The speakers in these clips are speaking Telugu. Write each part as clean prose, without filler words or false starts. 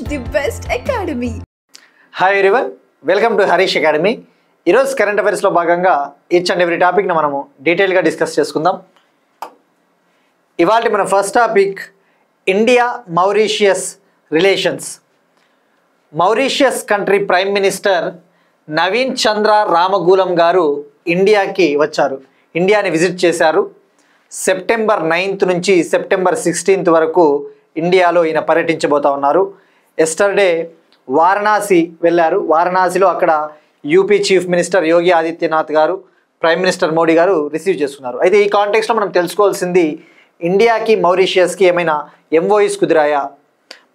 the best academy. Hi everyone, welcome to Harish academy. ఈరోజు కరెంట్ అఫైర్స్లో భాగంగా ఈచ్ అండ్ ఎవ్రీ టాపిక్ని మనము డీటెయిల్గా డిస్కస్ చేసుకుందాం. ఇవాళ మన first topic India Mauritius relations. Mauritius country prime minister Navin Chandra Ramgoolam గారు ఇండియాకి వచ్చారు, ఇండియాని విజిట్ చేశారు. సెప్టెంబర్ 9th నుంచి సెప్టెంబర్ 16th వరకు ఇండియాలో ఈయన పర్యటించబోతా ఉన్నారు. ఎస్టర్డే వారణాసి వెళ్ళారు. వారణాసిలో అక్కడ UP chief minister Yogi Adityanath గారు, ప్రైమ్ మినిస్టర్ మోడీ గారు రిసీవ్ చేసుకున్నారు. అయితే ఈ కాంటెక్స్లో మనం తెలుసుకోవాల్సింది ఇండియాకి మౌరీషియస్కి ఏమైనా ఎంఓఈస్ కుదిరాయా?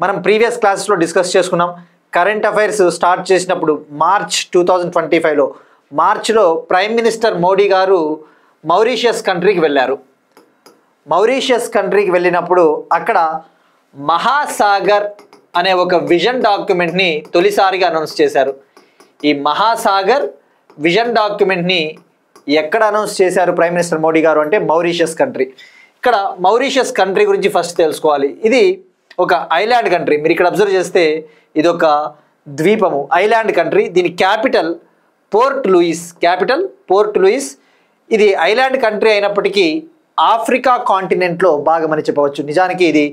మనం ప్రీవియస్ క్లాసెస్లో డిస్కస్ చేసుకున్నాం. కరెంట్ అఫైర్స్ స్టార్ట్ చేసినప్పుడు మార్చ్ 2025లో మార్చ్లో ప్రైమ్ మినిస్టర్ మోడీ గారు మౌరీషియస్ కంట్రీకి వెళ్ళారు. మౌరీషియస్ కంట్రీకి వెళ్ళినప్పుడు అక్కడ మహాసాగర్ అనే ఒక విజన్ డాక్యుమెంట్ని తొలిసారిగా అనౌన్స్ చేశారు. ఈ మహాసాగర్ విజన్ డాక్యుమెంట్ని ఎక్కడ అనౌన్స్ చేశారు ప్రైమ్ మినిస్టర్ మోడీ గారు అంటే మౌరీషియస్ కంట్రీ. ఇక్కడ మౌరీషియస్ కంట్రీ గురించి ఫస్ట్ తెలుసుకోవాలి. ఇది ఒక ఐలాండ్ కంట్రీ. మీరు ఇక్కడ అబ్జర్వ్ చేస్తే ఇది ఒక ద్వీపము, ఐలాండ్ కంట్రీ. దీని క్యాపిటల్ పోర్ట్ లూయిస్. ఇది ఐలాండ్ కంట్రీ అయినప్పటికీ ఆఫ్రికా కాంటినెంట్లో భాగమని చెప్పవచ్చు. నిజానికి ఇది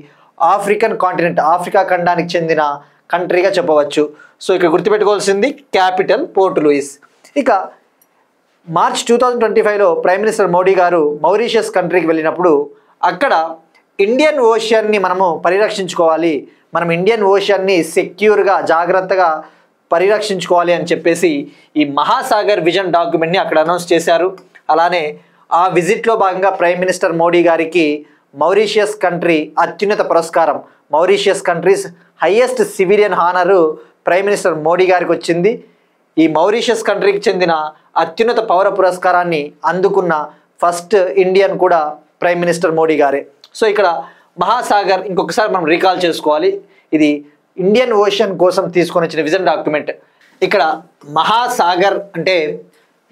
ఆఫ్రికన్ కాంటినెంట్, ఆఫ్రికా ఖండానికి చెందిన కంట్రీగా చెప్పవచ్చు. సో ఇక్కడ గుర్తుపెట్టుకోవాల్సింది క్యాపిటల్ పోర్ట్ లూయిస్. ఇక మార్చ్ 2025లో ప్రైమ్ మినిస్టర్ మోడీ గారు మౌరీషియస్ కంట్రీకి వెళ్ళినప్పుడు అక్కడ ఇండియన్ ఓషన్ని మనము పరిరక్షించుకోవాలి, మనం ఇండియన్ ఓషన్ని సెక్యూర్గా జాగ్రత్తగా పరిరక్షించుకోవాలి అని చెప్పేసి ఈ మహాసాగర్ విజన్ డాక్యుమెంట్ని అక్కడ అనౌన్స్ చేశారు. అలానే ఆ విజిట్లో భాగంగా ప్రైమ్ మినిస్టర్ మోడీ గారికి మౌరీషియస్ కంట్రీ అత్యున్నత పురస్కారం, Mauritius countries highest civilian honour prime minister Modi గారికి వచ్చింది. ఈ మౌరీషియస్ కంట్రీకి చెందిన అత్యున్నత పౌర పురస్కారాన్ని అందుకున్న ఫస్ట్ ఇండియన్ కూడా ప్రైమ్ మినిస్టర్ మోడీ గారే. సో ఇక్కడ మహాసాగర్ ఇంకొకసారి మనం రీకాల్ చేసుకోవాలి. ఇది ఇండియన్ ఓషన్ కోసం తీసుకొని వచ్చిన విజన్ డాక్యుమెంట్. ఇక్కడ మహాసాగర్ అంటే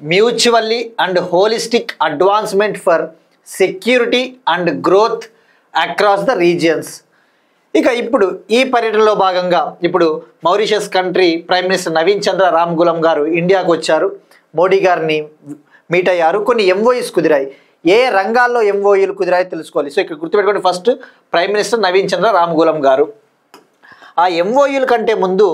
mutually and holistic advancement for security and growth across the regions. ఇక ఇప్పుడు ఈ పర్యటనలో భాగంగా ఇప్పుడు మౌరీషియస్ country prime minister Navin Chandra Ramgoolam గారు ఇండియాకు వచ్చారు, మోడీ గారిని మీట్ అయ్యారు. కొన్ని ఎంఓఈస్ కుదిరాయి. ఏ రంగాల్లో ఎంఓఈలు కుదిరాయో తెలుసుకోవాలి. సో ఇక్కడ గుర్తుపెట్టుకోండి, first prime minister Navin Chandra Ramgoolam గారు. ఆ ఎంఓఈల కంటే ముందు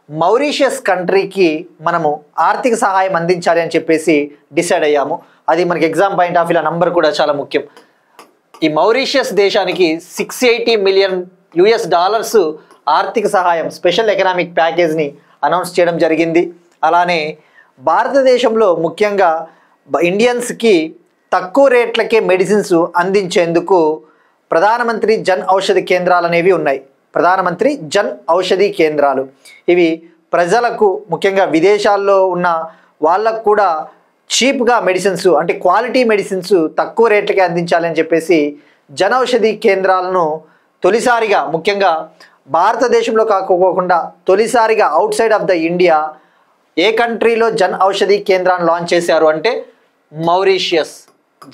మౌరీషియస్ కంట్రీకి మనము ఆర్థిక సహాయం అందించాలి అని చెప్పేసి డిసైడ్ అయ్యాము. అది మనకి exam point of view number కూడా చాలా ముఖ్యం. ఈ మౌరీషియస్ దేశానికి $680 million ఆర్థిక సహాయం, స్పెషల్ ఎకనామిక్ ప్యాకేజ్ని అనౌన్స్ చేయడం జరిగింది. అలానే భారతదేశంలో ముఖ్యంగా ఇండియన్స్కి తక్కువ రేట్లకే మెడిసిన్స్ అందించేందుకు ప్రధానమంత్రి జన్ ఔషధి కేంద్రాలు అనేవి ఉన్నాయి. ప్రధానమంత్రి జన్ ఔషధి కేంద్రాలు ఇవి ప్రజలకు, ముఖ్యంగా విదేశాల్లో ఉన్న వాళ్ళకు కూడా చీప్గా మెడిసిన్స్ అంటే క్వాలిటీ మెడిసిన్స్ తక్కువ రేట్లకే అందించాలని చెప్పేసి జన్ ఔషధి కేంద్రాలను తొలిసారిగా, ముఖ్యంగా భారతదేశంలో కాకపోకుండా తొలిసారిగా outside of the India ఏ కంట్రీలో జన్ ఔషధి కేంద్రాన్ని లాంచ్ చేశారు అంటే మౌరీషియస్.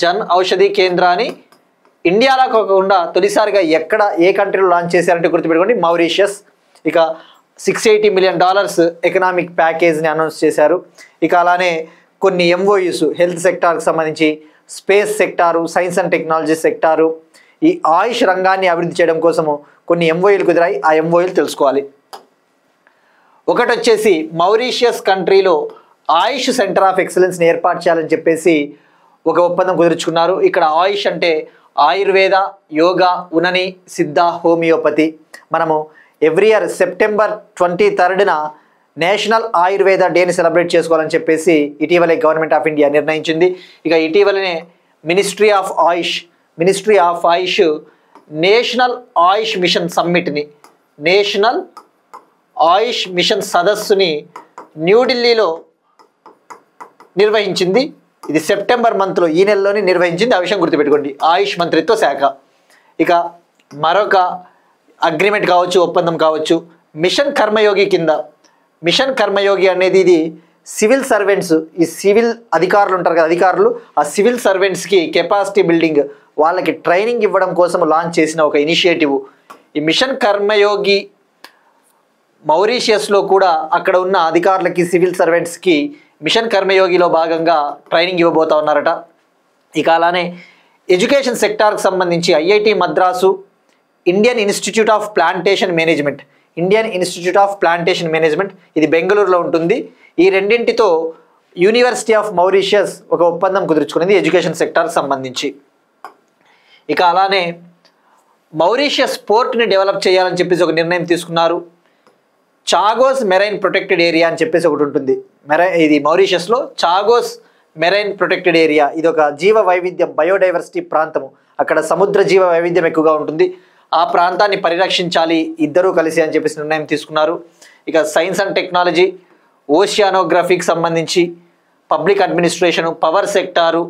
జన్ ఔషధి కేంద్రాన్ని ఇండియాలో కాకుండా తొలిసారిగా ఏ కంట్రీలో లాంచ్ చేశారంటే గుర్తుపెట్టుకోండి మౌరీషియస్. ఇక $680 million ఎకనామిక్ ప్యాకేజ్ని అనౌన్స్ చేశారు. ఇక అలానే కొన్ని ఎంఓయూస్ హెల్త్ సెక్టార్కి సంబంధించి, space sector, science and technology sector, ఈ ఆయుష్ రంగాన్ని అభివృద్ధి చేయడం కోసము కొన్ని ఎంఓయూలు కుదిరాయి. ఆ ఎంఓయూలు తెలుసుకోవాలి. ఒకటి వచ్చేసి మౌరీషియస్ కంట్రీలో ఆయుష్ సెంటర్ ఆఫ్ ఎక్సలెన్స్ని ఏర్పాటు చేయాలని చెప్పేసి ఒక ఒప్పందం కుదుర్చుకున్నారు. ఇక్కడ ఆయుష్ అంటే ఆయుర్వేద, యోగా, ఉనని, సిద్ధ, హోమియోపతి. మనము ఎవ్రీ ఇయర్ సెప్టెంబర్ 23న నేషనల్ ఆయుర్వేద డేని సెలబ్రేట్ చేసుకోవాలని చెప్పేసి ఇటీవలే గవర్నమెంట్ ఆఫ్ ఇండియా నిర్ణయించింది. ఇక ఇటీవలనే ministry of AYUSH national AYUSH mission సమ్మిట్ని, నేషనల్ ఆయుష్ మిషన్ సదస్సుని న్యూఢిల్లీలో నిర్వహించింది. ఇది సెప్టెంబర్ మంత్లో, ఈ నెలలోనే నిర్వహించింది. ఆ విషయం గుర్తుపెట్టుకోండి, ఆయుష్ మంత్రిత్వ శాఖ. ఇక మరొక అగ్రిమెంట్ కావచ్చు, ఒప్పందం కావచ్చు, మిషన్ కర్మయోగి కింద. మిషన్ కర్మయోగి అనేది ఇది సివిల్ సర్వెంట్స్, ఈ సివిల్ అధికారులు ఉంటారు కదా, అధికారులు, ఆ సివిల్ సర్వెంట్స్కి కెపాసిటీ బిల్డింగ్, వాళ్ళకి ట్రైనింగ్ ఇవ్వడం కోసం లాంచ్ చేసిన ఒక ఇనిషియేటివ్. ఈ మిషన్ కర్మయోగి మౌరీషియస్లో కూడా అక్కడ ఉన్న అధికారులకి, సివిల్ సర్వెంట్స్కి మిషన్ కర్మయోగిలో భాగంగా ట్రైనింగ్ ఇవ్వబోతా ఉన్నారట. ఇక అలానే ఎడ్యుకేషన్ సెక్టార్కి సంబంధించి IIT Madras, Indian institute of plantation management, ఇది బెంగళూరులో ఉంటుంది. ఈ రెండింటితో యూనివర్సిటీ ఆఫ్ మౌరీషియస్ ఒక ఒప్పందం కుదుర్చుకునేది ఎడ్యుకేషన్ సెక్టార్కి సంబంధించి. ఇక అలానే మౌరీషియస్ పోర్ట్ని డెవలప్ చేయాలని చెప్పేసి ఒక నిర్ణయం తీసుకున్నారు. చాగోస్ మెరైన్ ప్రొటెక్టెడ్ ఏరియా అని చెప్పేసి ఒకటి ఉంటుంది. ఇది మౌరీషియస్లో చాగోస్ మెరైన్ ప్రొటెక్టెడ్ ఏరియా. ఇది ఒక జీవ వైవిధ్యం, బయోడైవర్సిటీ ప్రాంతము. అక్కడ సముద్ర జీవ వైవిధ్యం ఎక్కువగా ఉంటుంది. ఆ ప్రాంతాన్ని పరిరక్షించాలి ఇద్దరూ కలిసి అని చెప్పేసి నిర్ణయం తీసుకున్నారు. ఇక సైన్స్ అండ్ టెక్నాలజీ, ఓషియానోగ్రఫీకి సంబంధించి, public administration, power sector,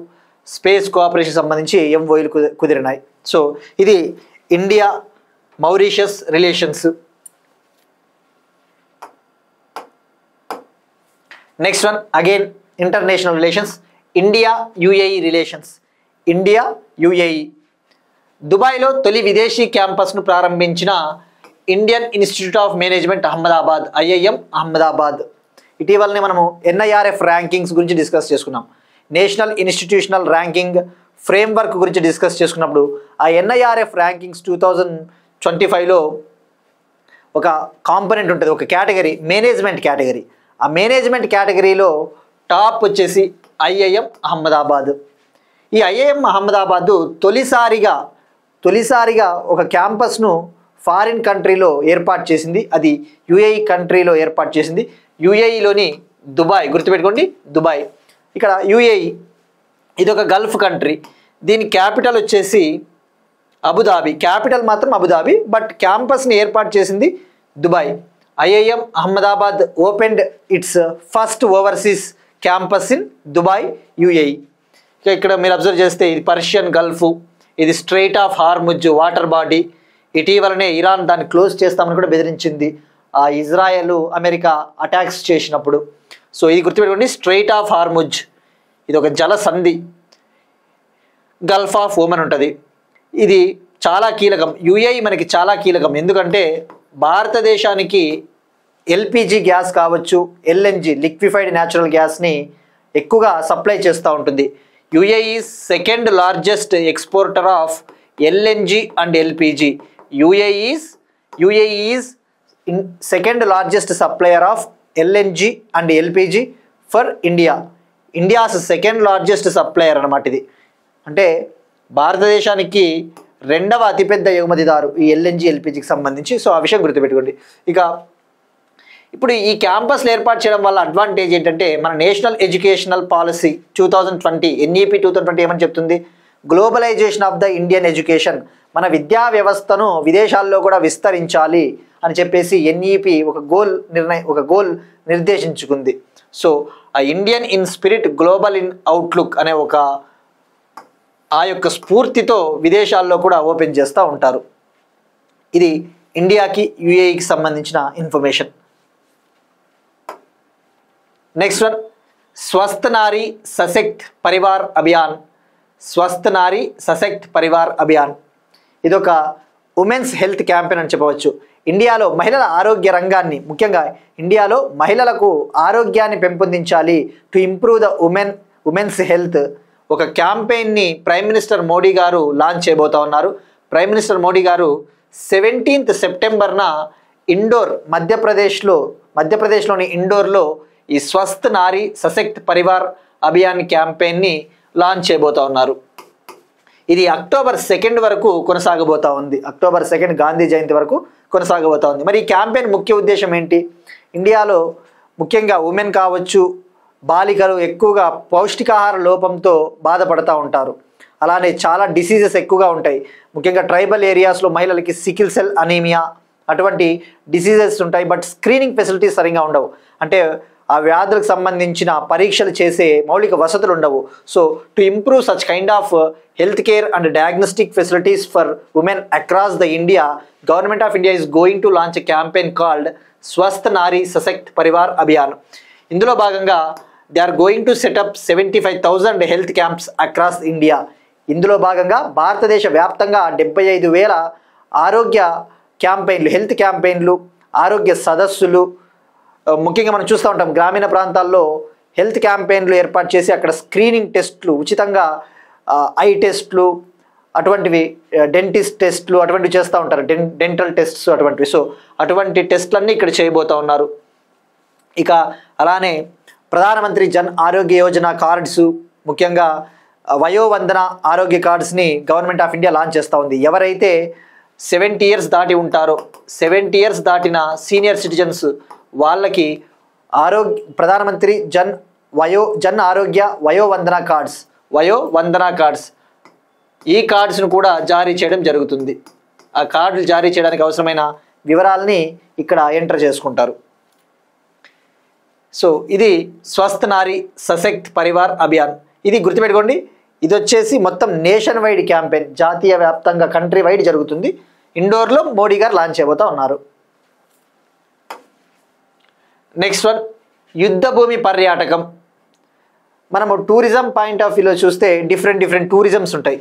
space cooperation సంబంధించి ఎంఓయూలు కుదిరినాయి. సో ఇది India Mauritius relations. Next one again international relations, India UAE relations. దుబాయ్లో తొలి విదేశీ క్యాంపస్ను ప్రారంభించిన Indian institute of management Ahmedabad, IIM Ahmedabad. ఇటీవలనే మనము ఎన్ఐఆర్ఎఫ్ ర్యాంకింగ్స్ గురించి డిస్కస్ చేసుకున్నాం. నేషనల్ ఇన్స్టిట్యూషనల్ ర్యాంకింగ్ ఫ్రేమ్వర్క్ గురించి డిస్కస్ చేసుకున్నప్పుడు ఆ ఎన్ఐఆర్ఎఫ్ ర్యాంకింగ్స్ 2025లో ఒక కాంపోనెంట్ ఉంటుంది, ఒక కేటగిరీ, మేనేజ్మెంట్ కేటగిరీ. ఆ మేనేజ్మెంట్ కేటగిరీలో టాప్ వచ్చేసి ఐఐఎం అహ్మదాబాద్. ఈ ఐఐఎం అహ్మదాబాద్ తొలిసారిగా ఒక క్యాంపస్ను ఫారిన్ కంట్రీలో ఏర్పాటు చేసింది. అది యుఏఈ కంట్రీలో ఏర్పాటు చేసింది. యుఏఈలోని దుబాయ్, గుర్తుపెట్టుకోండి దుబాయ్. ఇక్కడ యుఏఈ ఇది ఒక గల్ఫ్ కంట్రీ. దీని క్యాపిటల్ వచ్చేసి అబుదాబి, క్యాపిటల్ మాత్రం అబుదాబి, బట్ క్యాంపస్ని ఏర్పాటు చేసింది Dubai. IIM Ahmedabad opened it's first overseas campus in Dubai, UAE. ఇక్కడ మీరు అబ్జర్వ్ చేస్తే ఇది పర్షియన్ గల్ఫ్, ఇది strait of Hormuz water body. ఇటీవలనే ఇరాన్ దాన్ని క్లోజ్ చేస్తామని కూడా బెదిరించింది ఆ ఇజ్రాయెల్ అమెరికా అటాక్స్ చేసినప్పుడు. సో ఇది గుర్తుపెట్టుకోండి, స్ట్రెయిట్ ఆఫ్ హార్ముజ్, ఇది ఒక జల సంధి. గల్ఫ్ ఆఫ్ ఓమన్ ఉంటుంది. ఇది చాలా కీలకం, యుఏఈ మనకి చాలా కీలకం. ఎందుకంటే భారతదేశానికి ఎల్పిజి గ్యాస్ కావచ్చు, ఎల్ఎన్జి లిక్విఫైడ్ న్యాచురల్ గ్యాస్ని ఎక్కువగా సప్లై చేస్తూ ఉంటుంది. UAE second largest exporter of LNG and LPG. UAE is second largest supplier of LNG and LPG for India's second largest supplier అన్నమాట. ఇది అంటే భారతదేశానికి రెండవ అతిపెద్ద ఎగుమతిదారు ఈ ఎల్ఎన్జి ఎల్పిజికి సంబంధించి. సో ఆ విషయం గుర్తుపెట్టుకోండి. ఇక ఇప్పుడు ఈ క్యాంపస్లు ఏర్పాటు చేయడం వల్ల అడ్వాంటేజ్ ఏంటంటే, మన నేషనల్ ఎడ్యుకేషనల్ పాలసీ 2020 ఎన్ఈపి 2020 ఏమని చెప్తుంది? Globalisation of the Indian education, మన విద్యా వ్యవస్థను విదేశాల్లో కూడా విస్తరించాలి అని చెప్పేసి ఎన్ఈపి ఒక గోల్ నిర్దేశించుకుంది. సో ఆ Indian in spirit, global in outlook అనే ఆ యొక్క స్ఫూర్తితో విదేశాల్లో కూడా ఓపెన్ చేస్తూ ఉంటారు. ఇది ఇండియాకి యుఏఈకి సంబంధించిన information. Next one Swasth Nari Sashakt Parivar Abhiyan. ఇదొక ఉమెన్స్ హెల్త్ క్యాంపెయిన్ అని చెప్పవచ్చు. ఇండియాలో మహిళల ఆరోగ్య రంగాన్ని, ముఖ్యంగా ఇండియాలో మహిళలకు ఆరోగ్యాన్ని పెంపొందించాలి, to improve the women's health. ఒక క్యాంపెయిన్ని ప్రైమ్ మినిస్టర్ మోడీ గారు లాంచ్ చేయబోతా ఉన్నారు. ప్రైమ్ మినిస్టర్ మోడీ గారు 17th సెప్టెంబర్న మధ్యప్రదేశ్లోని ఇండోర్లో ఈ స్వస్థ్ నారీ సశక్త్ పరివార్ అభియాన్ క్యాంపెయిన్ని లాంచ్ చేయబోతా ఉన్నారు. ఇది అక్టోబర్ 2 వరకు కొనసాగబోతా ఉంది. అక్టోబర్ 2 గాంధీ జయంతి వరకు కొనసాగబోతా ఉంది. మరి ఈ క్యాంపెయిన్ ముఖ్య ఉద్దేశం ఏంటి? ఇండియాలో ముఖ్యంగా ఉమెన్ కావచ్చు, బాలికలు ఎక్కువగా పౌష్టికాహార లోపంతో బాధపడుతూ ఉంటారు. అలానే చాలా డిసీజెస్ ఎక్కువగా ఉంటాయి. ముఖ్యంగా ట్రైబల్ ఏరియాస్లో మహిళలకి సికిల్ సెల్ అనీమియా అటువంటి డిసీజెస్ ఉంటాయి. బట్ స్క్రీనింగ్ ఫెసిలిటీస్ సరిగా ఉండవు. అంటే ఆ వ్యాధులకు సంబంధించిన పరీక్షలు చేసే మౌలిక వసతులు ఉండవు. So to improve such kind of health care and diagnostic facilities for women across the India, government of India is going to launch a campaign called Swasth Nari Sashakt Parivar Abhiyan. ఇందులో భాగంగా they are going to set up 75,000 health camps across India. ఇందులో భాగంగా భారతదేశ వ్యాప్తంగా 75,000 ఆరోగ్య క్యాంపెయిన్లు, హెల్త్ క్యాంపెయిన్లు, ఆరోగ్య సదస్సులు, ముఖ్యంగా మనం చూస్తూ ఉంటాం గ్రామీణ ప్రాంతాల్లో హెల్త్ క్యాంపెయిన్లు ఏర్పాటు చేసి అక్కడ స్క్రీనింగ్ టెస్ట్లు ఉచితంగా, ఐ టెస్ట్లు అటువంటివి, డెంటిస్ట్ టెస్ట్లు అటువంటివి చేస్తూ ఉంటారు, డెంటల్ టెస్ట్స్ అటువంటివి. సో అటువంటి టెస్ట్లన్నీ ఇక్కడ చేయబోతూ ఉన్నారు. ఇక అలానే ప్రధానమంత్రి జన్ ఆరోగ్య యోజన కార్డ్స్, ముఖ్యంగా వయోవందన ఆరోగ్య కార్డ్స్ని గవర్నమెంట్ ఆఫ్ ఇండియా లాంచ్ చేస్తూ ఉంది. ఎవరైతే 70 ఇయర్స్ దాటి ఉంటారో, 70 ఇయర్స్ దాటిన సీనియర్ సిటిజన్స్ వాళ్ళకి ప్రధానమంత్రి జన్ ఆరోగ్య వయోవందన కార్డ్స్ ఈ కార్డ్స్ను కూడా జారీ చేయడం జరుగుతుంది. ఆ కార్డులు జారీ చేయడానికి అవసరమైన వివరాలని ఇక్కడ ఎంటర్ చేసుకుంటారు. సో ఇది స్వస్థ్ నారీ సశక్త్ పరివార్ అభియాన్. ఇది గుర్తుపెట్టుకోండి, ఇది వచ్చేసి మొత్తం నేషన్ వైడ్ క్యాంపెయిన్, జాతీయ వ్యాప్తంగా కంట్రీ వైడ్ జరుగుతుంది. ఇండోర్లో మోడీ గారు లాంచ్ చేయబోతా ఉన్నారు. నెక్స్ట్ వన్, యుద్ధ భూమి పర్యాటకం. మనము టూరిజం పాయింట్ ఆఫ్ వ్యూలో చూస్తే డిఫరెంట్ టూరిజమ్స్ ఉంటాయి.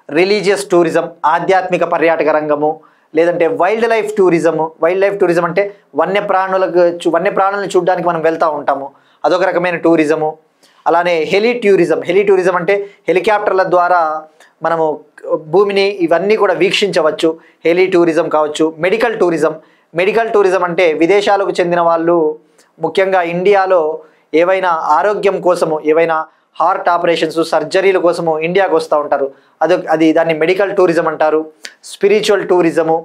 రిలీజియస్ టూరిజం, ఆధ్యాత్మిక పర్యాటక రంగము, లేదంటే వైల్డ్ లైఫ్ టూరిజం అంటే వన్యప్రాణులను చూడడానికి మనం వెళ్తూ ఉంటాము, అదొక రకమైన టూరిజము. అలానే హెలి టూరిజం అంటే హెలికాప్టర్ల ద్వారా మనము భూమిని ఇవన్నీ కూడా వీక్షించవచ్చు, హెలి టూరిజం కావచ్చు. మెడికల్ టూరిజం అంటే విదేశాలకు చెందిన వాళ్ళు ముఖ్యంగా ఇండియాలో ఏవైనా ఆరోగ్యం కోసము, ఏవైనా హార్ట్ ఆపరేషన్స్, సర్జరీల కోసము ఇండియాకు వస్తూ ఉంటారు, దాన్ని మెడికల్ టూరిజం అంటారు. Spiritual tourism.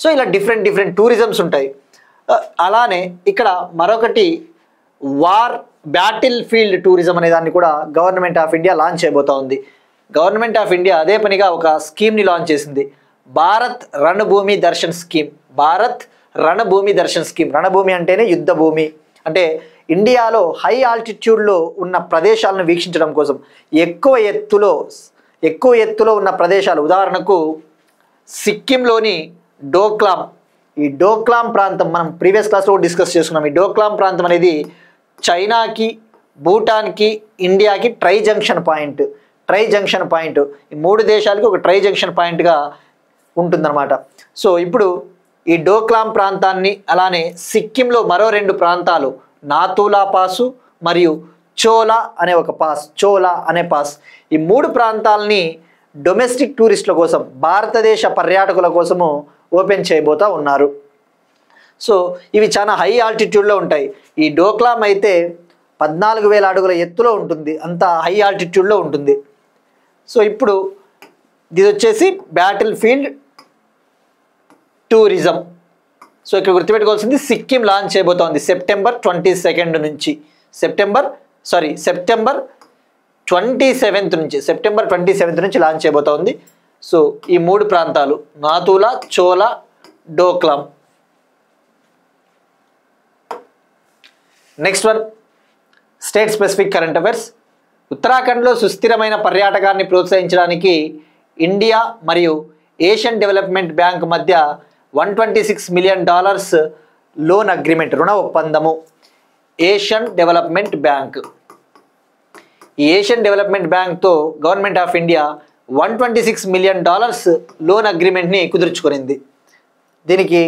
సో ఇలా డిఫరెంట్ టూరిజమ్స్ ఉంటాయి. అలానే ఇక్కడ మరొకటి బ్యాటిల్ ఫీల్డ్ టూరిజం అనే దాన్ని కూడా గవర్నమెంట్ ఆఫ్ ఇండియా లాంచ్ చేయబోతా ఉంది. గవర్నమెంట్ ఆఫ్ ఇండియా అదే పనిగా ఒక స్కీమ్ని లాంచ్ చేసింది, భారత్ రణభూమి దర్శన్ స్కీమ్. రణభూమి అంటేనే యుద్ధ భూమి. అంటే ఇండియాలో హై ఆల్టిట్యూడ్లో ఉన్న ప్రదేశాలను వీక్షించడం కోసం, ఎక్కువ ఎత్తులో ఉన్న ప్రదేశాలు, ఉదాహరణకు సిక్కింలోని ఈ డోక్లాం ప్రాంతం మనం ప్రీవియస్ క్లాస్లో డిస్కస్ చేసుకున్నాం. ఈ డోక్లాం ప్రాంతం అనేది చైనాకి, భూటాన్కి, ఇండియాకి ట్రై జంక్షన్ పాయింట్. ఈ 3 దేశాలకి ఒక ట్రై జంక్షన్ పాయింట్గా ఉంటుందన్నమాట. సో ఇప్పుడు ఈ డోక్లాం ప్రాంతాన్ని, అలానే సిక్కింలో మరో 2 ప్రాంతాలు, నాతూలా పాసు మరియు చోలా అనే పాస్, ఈ 3 ప్రాంతాలని డొమెస్టిక్ టూరిస్టుల కోసం, భారతదేశ పర్యాటకుల కోసము ఓపెన్ చేయబోతా ఉన్నారు. సో ఇవి చాలా హై ఆల్టిట్యూడ్లో ఉంటాయి. ఈ డోక్లాం అయితే 14,000 అడుగుల ఎత్తులో ఉంటుంది, అంత హై ఆల్టిట్యూడ్లో ఉంటుంది. సో ఇప్పుడు ఇది వచ్చేసి బ్యాటిల్ ఫీల్డ్ టూరిజం. సో ఇక్కడ గుర్తుపెట్టుకోవాల్సింది, సిక్కిం లాంచ్ చేయబోతోంది సెప్టెంబర్ 27 నుంచి. సెప్టెంబర్ 27 నుంచి లాంచ్ చేయబోతోంది. సో ఈ 3 ప్రాంతాలు, Nathula, Chola, Doklam. Next one, state specific current affairs. ఉత్తరాఖండ్లో సుస్థిరమైన పర్యాటకాన్ని ప్రోత్సహించడానికి ఇండియా మరియు ఏషియన్ డెవలప్మెంట్ బ్యాంక్ మధ్య $126 మిలియన్ లోన్ అగ్రిమెంట్, రుణ ఒప్పందము. ఏషియన్ డెవలప్మెంట్ బ్యాంక్తో government of India $126 million loan అగ్రిమెంట్ని కుదుర్చుకునింది. దీనికి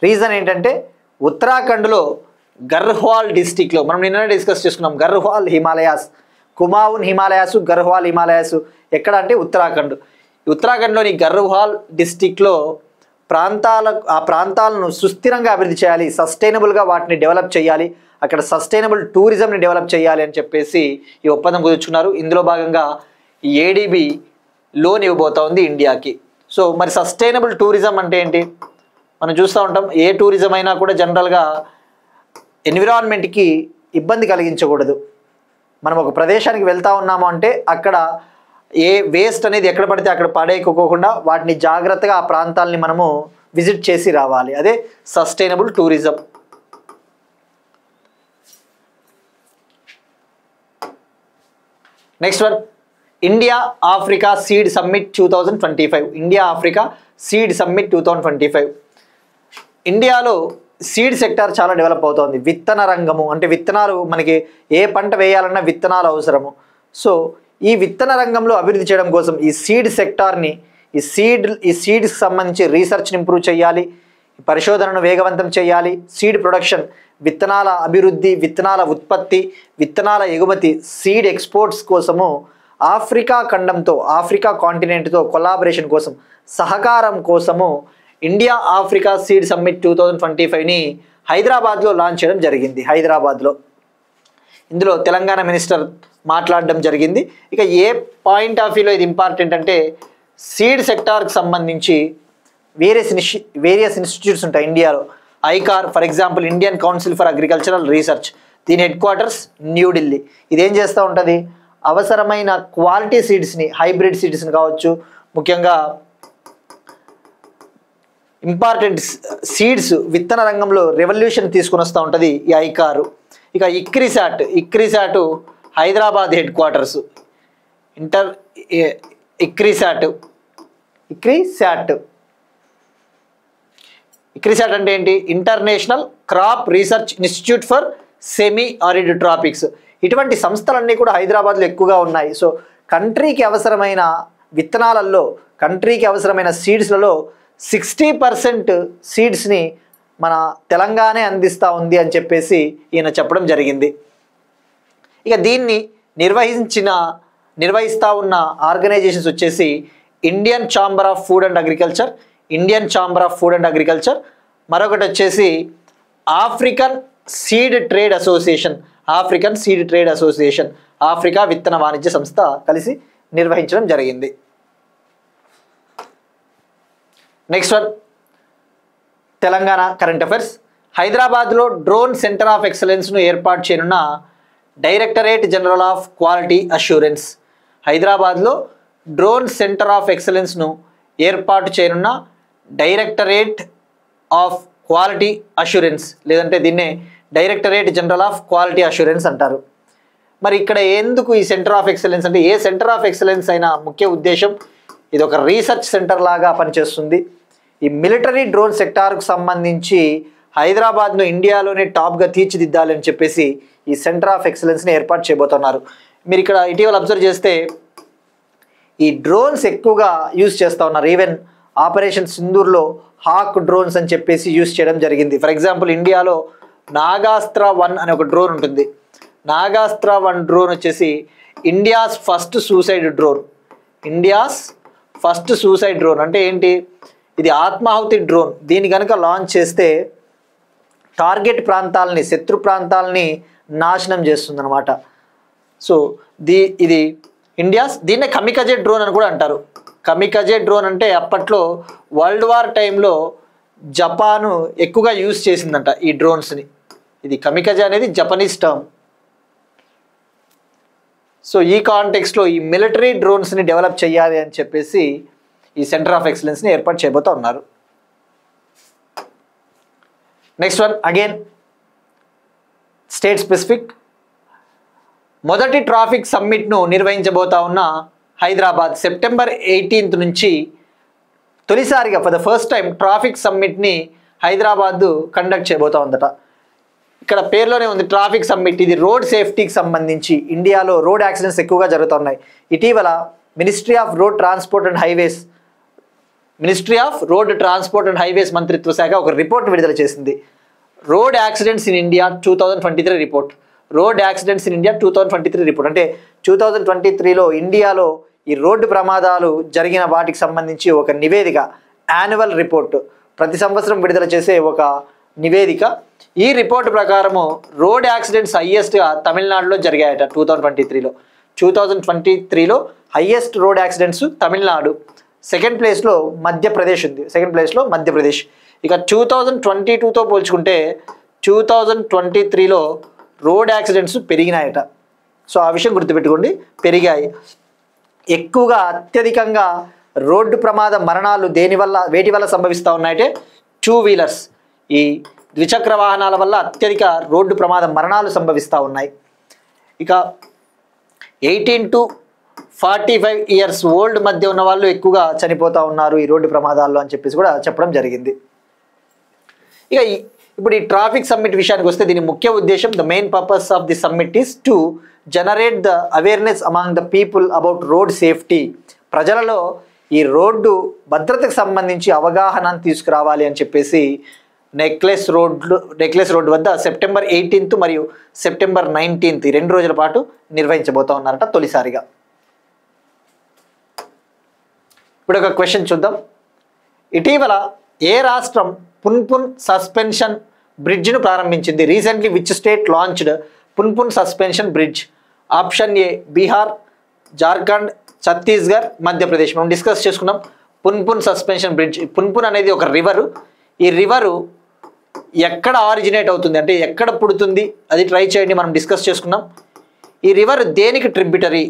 రీజన్ ఏంటంటే, ఉత్తరాఖండ్లో గర్హ్వాల్ డిస్టిక్లో, మనం నిన్ననే డిస్కస్ చేసుకున్నాం, గర్హ్వాల్ హిమాలయాస్, కుమావున్ హిమాలయాస్, గర్హ్వాల్ హిమాలయాస్ ఎక్కడ అంటే ఉత్తరాఖండ్లోని గర్హ్వాల్ డిస్టిక్లో ప్రాంతాలను సుస్థిరంగా అభివృద్ధి చేయాలి, సస్టైనబుల్గా వాటిని డెవలప్ చేయాలి, అక్కడ సస్టైనబుల్ టూరిజంని డెవలప్ చేయాలి అని చెప్పేసి ఈ ఒప్పందం కుదుర్చుకున్నారు. ఇందులో భాగంగా ఈ ఏడీబీ లోన్ ఇవ్వబోతా ఉంది ఇండియాకి. సో మరి సస్టైనబుల్ టూరిజం అంటే ఏంటి? మనం చూస్తూ ఉంటాం, ఏ టూరిజం అయినా కూడా జనరల్గా ఎన్విరాన్మెంట్కి ఇబ్బంది కలిగించకూడదు. మనం ఒక ప్రదేశానికి వెళ్తూ ఉన్నాము అంటే అక్కడ ఏ వేస్ట్ అనేది ఎక్కడ పడితే అక్కడ పడేయకోకుండా వాటిని జాగ్రత్తగా ఆ ప్రాంతాలని మనము విజిట్ చేసి రావాలి. అదే sustainable tourism. Next one, India Africa seed summit 2025. India Africa seed summit 2025. ఇండియాలో సీడ్ సెక్టార్ చాలా డెవలప్ అవుతోంది. విత్తన రంగము అంటే విత్తనాలు, మనకి ఏ పంట వేయాలన్నా విత్తనాలు అవసరము. సో ఈ విత్తన రంగంలో అభివృద్ధి చేయడం కోసం ఈ సీడ్ సెక్టార్ని, ఈ సీడ్స్కి సంబంధించి రీసెర్చ్ని ఇంప్రూవ్ చేయాలి, పరిశోధనను వేగవంతం చేయాలి. సీడ్ ప్రొడక్షన్, విత్తనాల అభివృద్ధి, విత్తనాల ఉత్పత్తి, విత్తనాల ఎగుమతి, సీడ్ ఎక్స్పోర్ట్స్ కోసము ఆఫ్రికా ఖండంతో, ఆఫ్రికా కాంటినెంట్తో కొలాబరేషన్ కోసం, సహకారం కోసము ఇండియా ఆఫ్రికా సీడ్ సమ్మిట్ 2025ని హైదరాబాద్లో లాంచ్ చేయడం జరిగింది. హైదరాబాద్లో ఇందులో తెలంగాణ మినిస్టర్ మాట్లాడడం జరిగింది. ఇక ఏ పాయింట్ ఆఫ్ వ్యూలో ఇది ఇంపార్టెంట్ అంటే, సీడ్ సెక్టార్కి సంబంధించి వేరియస్ ఇన్స్టిట్యూట్స్ ఉంటాయి ఇండియాలో. ICAR for example, Indian council for agricultural research, దీని హెడ్ క్వార్టర్స్ న్యూఢిల్లీ. ఇదేం చేస్తూ ఉంటుంది, అవసరమైన క్వాలిటీ సీడ్స్ని, హైబ్రిడ్ సీడ్స్ని కావచ్చు, ముఖ్యంగా ఇంపార్టెంట్ సీడ్స్ విత్తన రంగంలో రెవల్యూషన్ తీసుకుని వస్తూ ఉంటుంది ఈ ఐకారు. ఇక ICRISAT Hyderabad head quarters. ICRISAT అంటే ఏంటి, international crop research institute for semi arid tropics. ఇటువంటి సంస్థలన్నీ కూడా హైదరాబాద్లో ఎక్కువగా ఉన్నాయి. సో కంట్రీకి అవసరమైన విత్తనాలలో, కంట్రీకి అవసరమైన సీడ్స్లలో 60% సీడ్స్ని మన తెలంగాణే అందిస్తూ ఉంది అని చెప్పేసి ఈయన చెప్పడం జరిగింది. ఇక దీన్ని నిర్వహిస్తూ ఉన్న ఆర్గనైజేషన్స్ వచ్చేసి Indian chamber of food and agriculture, మరొకటి వచ్చేసి African seed trade association, Africa విత్తన వాణిజ్య సంస్థ కలిసి నిర్వహించడం జరిగింది. Next one, Telangana current affairs. హైదరాబాద్లో డ్రోన్ సెంటర్ ఆఫ్ ఎక్సలెన్స్ను ఏర్పాటు చేయనున్న directorate general of quality assurance. హైదరాబాద్లో డ్రోన్ సెంటర్ ఆఫ్ ఎక్సలెన్స్ను ఏర్పాటు చేయనున్న డైరెక్టరేట్ ఆఫ్ క్వాలిటీ అష్యూరెన్స్, లేదంటే దీన్నే directorate general of quality assurance అంటారు. మరి ఇక్కడ ఎందుకు ఈ సెంటర్ ఆఫ్ ఎక్సలెన్స్ అంటే, ఏ సెంటర్ ఆఫ్ ఎక్సలెన్స్ అయినా ముఖ్య ఉద్దేశం ఇది ఒక రీసెర్చ్ సెంటర్ లాగా పనిచేస్తుంది. ఈ మిలిటరీ డ్రోన్ సెక్టార్కు సంబంధించి హైదరాబాద్ను ఇండియాలోనే టాప్గా తీర్చిదిద్దాలని చెప్పేసి ఈ సెంటర్ ఆఫ్ ఎక్సలెన్స్ని ఏర్పాటు చేయబోతున్నారు. మీరు ఇక్కడ ఇటీవల అబ్జర్వ్ చేస్తే ఈ డ్రోన్స్ ఎక్కువగా యూజ్ చేస్తూ ఉన్నారు. ఈవెన్ ఆపరేషన్ సింధూర్లో హాక్ డ్రోన్స్ అని చెప్పేసి యూజ్ చేయడం జరిగింది. ఫర్ ఎగ్జాంపుల్, ఇండియాలో నాగాస్త్ర 1 అనే ఒక డ్రోన్ ఉంటుంది. నాగాస్త్ర 1 డ్రోన్ వచ్చేసి ఇండియాస్ ఫస్ట్ సూసైడ్ డ్రోన్ అంటే ఏంటి, ఇది ఆత్మాహుతి డ్రోన్. దీన్ని కనుక లాంచ్ చేస్తే టార్గెట్ ప్రాంతాలని, శత్రు ప్రాంతాలని నాశనం చేస్తుంది అనమాట. సో ఇది దీన్నే కమికజే డ్రోన్ అని కూడా అంటారు. కమికజే డ్రోన్ అంటే అప్పట్లో వరల్డ్ వార్ టైంలో జపాను ఎక్కువగా యూజ్ చేసిందంట ఈ డ్రోన్స్ని. ఇది కమికజే అనేది జపనీస్ టర్మ్. సో ఈ కాంటెక్స్లో ఈ మిలిటరీ డ్రోన్స్ని డెవలప్ చేయాలి అని చెప్పేసి ఈ సెంటర్ ఆఫ్ ఎక్సలెన్స్ని ఏర్పాటు చేయబోతూ ఉన్నారు. Next one, again state specific. మొదటి ట్రాఫిక్ సమ్మిట్ను నిర్వహించబోతా ఉన్న హైదరాబాద్ సెప్టెంబర్ 18 నుంచి తొలిసారిగా for the first time traffic సమ్మిట్ని హైదరాబాద్ కండక్ట్ చేయబోతా ఉందట. ఇక్కడ పేర్లోనే ఉంది ట్రాఫిక్ సమ్మిట్. ఇది రోడ్ సేఫ్టీకి సంబంధించి, ఇండియాలో రోడ్ యాక్సిడెంట్స్ ఎక్కువగా జరుగుతున్నాయి. ఇటీవల ministry of road transport and highways మంత్రిత్వ శాఖ ఒక రిపోర్ట్ విడుదల చేసింది. Road accidents in India 2023 report. అంటే 2023లో ఇండియాలో ఈ రోడ్డు ప్రమాదాలు జరిగిన వాటికి సంబంధించి ఒక నివేదిక, యాన్యువల్ రిపోర్ట్, ప్రతి సంవత్సరం విడుదల చేసే ఒక నివేదిక. ఈ రిపోర్ట్ ప్రకారము రోడ్ యాక్సిడెంట్స్ హయ్యెస్ట్గా తమిళనాడులో జరిగాయట 2023లో highest road accidents Tamil Nadu. Second ప్లేస్లో మధ్యప్రదేశ్ ఉంది. ఇక 2022తో పోల్చుకుంటే 2023లో రోడ్ యాక్సిడెంట్స్ పెరిగినాయట. సో ఆ విషయం గుర్తుపెట్టుకోండి, పెరిగాయి. ఎక్కువగా అత్యధికంగా రోడ్డు ప్రమాద మరణాలు వేటి వల్ల సంభవిస్తూ ఉన్నాయంటే 2 వీలర్స్, ఈ ద్విచక్ర వాహనాల వల్ల అత్యధిక రోడ్డు ప్రమాద మరణాలు సంభవిస్తూ ఉన్నాయి. ఇక 18 to 45 ఇయర్స్ ఓల్డ్ మధ్య ఉన్న వాళ్ళు ఎక్కువగా చనిపోతూ ఉన్నారు ఈ రోడ్డు ప్రమాదాల్లో అని చెప్పేసి కూడా చెప్పడం జరిగింది. ఇక ఇప్పుడు ఈ ట్రాఫిక్ సమ్మిట్ విషయానికి వస్తే దీని ముఖ్య ఉద్దేశం, the main purpose of the summit is to generate the awareness among the people about road safety. ప్రజలలో ఈ రోడ్డు భద్రతకు సంబంధించి అవగాహనను తీసుకురావాలి అని చెప్పేసి నెక్లెస్ రోడ్ వద్ద సెప్టెంబర్ 18 మరియు సెప్టెంబర్ 19 ఈ 2 రోజుల పాటు నిర్వహించబోతా ఉన్నారట తొలిసారిగా. ఇప్పుడు ఒక క్వశ్చన్ చూద్దాం. ఇటీవల ఏ రాష్ట్రం పున్పున్ సస్పెన్షన్ బ్రిడ్జ్ను ప్రారంభించింది? Recently which state launched Punpun suspension bridge? Option A Bihar, Jharkhand, Chhattisgarh, Madhya Pradesh. మనం డిస్కస్ చేసుకున్నాం పున్పున్ సస్పెన్షన్ బ్రిడ్జ్. పున్పున్ అనేది ఒక రివరు. ఈ రివరు ఎక్కడ ఆరిజినేట్ అవుతుంది అంటే ఎక్కడ పుడుతుంది అది ట్రై చేయండి. మనం డిస్కస్ చేసుకున్నాం. ఈ రివర్ దేనికి ట్రిబ్యూటరీ,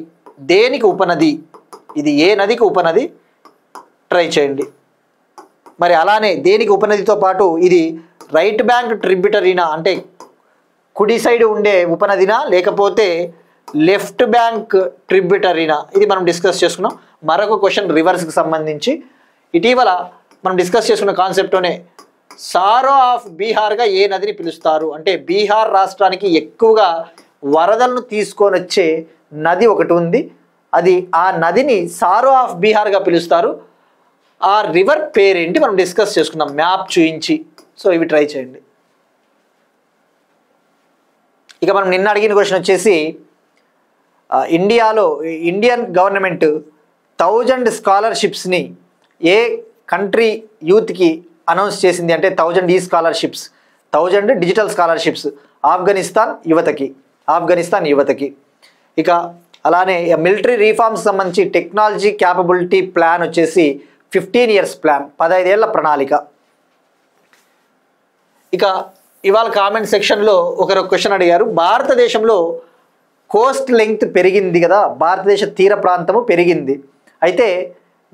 దేనికి ఉపనది, ఇది ఏ నదికి ఉపనది ట్రై చేయండి. మరి అలానే దేనికి ఉపనదితో పాటు ఇది రైట్ బ్యాంక్ ట్రిబ్యూటరీనా అంటే కుడి సైడ్ ఉండే ఉపనదినా లేకపోతే లెఫ్ట్ బ్యాంక్ ట్రిబ్యూటరీనా, ఇది మనం డిస్కస్ చేసుకున్నాం. మరొక క్వశ్చన్ రివర్స్కి సంబంధించి ఇటీవల మనం డిస్కస్ చేసుకున్న కాన్సెప్ట్తోనే సారో ఆఫ్ బీహార్గా ఏ నదిని పిలుస్తారు అంటే బీహార్ రాష్ట్రానికి ఎక్కువగా వరదలను తీసుకొని వచ్చే నది ఒకటి ఉంది, అది ఆ నదిని సారో ఆఫ్ బీహార్గా పిలుస్తారు. ఆ రివర్ పేరేంటి మనం డిస్కస్ చేసుకున్నాం మ్యాప్ చూయించి. సో ఇవి ట్రై చేయండి. ఇక మనం నిన్న అడిగిన క్వశ్చన్ వచ్చేసి ఇండియాలో ఇండియన్ గవర్నమెంట్ 1000 స్కాలర్షిప్స్ని ఏ కంట్రీ యూత్కి అనౌన్స్ చేసింది అంటే 1000 ఈ స్కాలర్షిప్స్, 1000 డిజిటల్ స్కాలర్షిప్స్ ఆఫ్ఘనిస్తాన్ యువతకి. ఇక అలానే మిలిటరీ రీఫార్మ్స్ సంబంధించి టెక్నాలజీ క్యాపబిలిటీ ప్లాన్ వచ్చేసి 15 years ప్లాన్, 15 ఏళ్ల ప్రణాళిక. ఇక ఇవాళ కామెంట్ సెక్షన్లో ఒకరు క్వశ్చన్ అడిగారు, భారతదేశంలో కోస్ట్ లెంగ్త్ పెరిగింది కదా, భారతదేశ తీర ప్రాంతము పెరిగింది, అయితే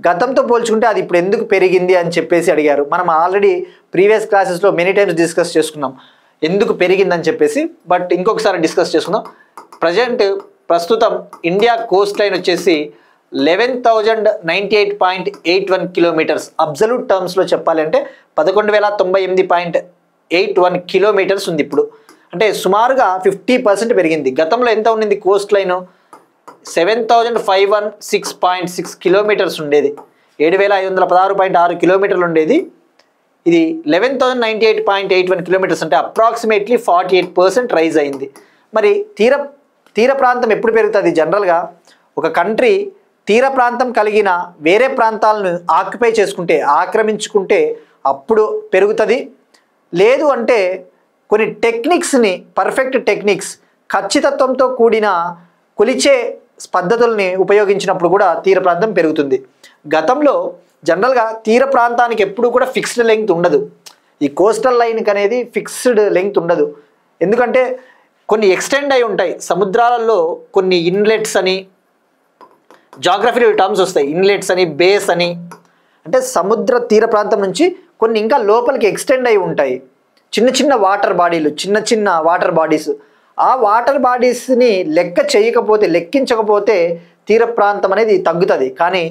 గతంతో పోల్చుకుంటే అది ఇప్పుడు ఎందుకు పెరిగింది అని చెప్పేసి అడిగారు. మనం ఆల్రెడీ ప్రీవియస్ క్లాసెస్లో మెనీ టైమ్స్ డిస్కస్ చేసుకున్నాం ఎందుకు పెరిగిందని చెప్పేసి. బట్ ఇంకొకసారి డిస్కస్ చేసుకుందాం. ప్రస్తుతం ఇండియా కోస్ట్ లైన్ వచ్చేసి 11,098.81 కిలోమీటర్స్. అబ్సల్యూట్ టర్మ్స్లో చెప్పాలంటే 11,098.81 కిలోమీటర్స్ ఉంది ఇప్పుడు. అంటే సుమారుగా 50% పెరిగింది. గతంలో ఎంత ఉండింది కోస్ట్ లైన్? 7,516.6 కిలోమీటర్స్ ఉండేది, 7,516.6 కిలోమీటర్లు ఉండేది. ఇది 11,098.81 కిలోమీటర్స్ అంటే అప్రాక్సిమేట్లీ 48% రైజ్ అయింది. మరి తీర ప్రాంతం ఎప్పుడు పెరుగుతుంది? జనరల్గా ఒక కంట్రీ తీర ప్రాంతం కలిగిన వేరే ప్రాంతాలను ఆక్రమించుకుంటే అప్పుడు పెరుగుతుంది. లేదు అంటే కొన్ని టెక్నిక్స్ని, పర్ఫెక్ట్ టెక్నిక్స్, ఖచ్చితత్వంతో కూడిన కొలిచే పద్ధతుల్ని ఉపయోగించినప్పుడు కూడా తీర ప్రాంతం పెరుగుతుంది. గతంలో జనరల్గా తీర ప్రాంతానికి ఎప్పుడు కూడా ఫిక్స్డ్ లెంగ్త్ ఉండదు. ఈ కోస్టల్ లైన్కి అనేది ఫిక్స్డ్ లెంగ్త్ ఉండదు. ఎందుకంటే కొన్ని ఎక్స్టెండ్ అయి ఉంటాయి. సముద్రాలలో కొన్ని ఇన్లెట్స్ అని, జాగ్రఫీ టర్మ్స్ వస్తాయి, ఇన్లెట్స్ అని, బేస్ అని. అంటే సముద్ర తీర ప్రాంతం నుంచి కొన్ని ఇంకా లోపలికి ఎక్స్టెండ్ అయి ఉంటాయి చిన్న చిన్న వాటర్ బాడీస్. ఆ వాటర్ బాడీస్ని లెక్కించకపోతే తీర ప్రాంతం అనేది తగ్గుతుంది. కానీ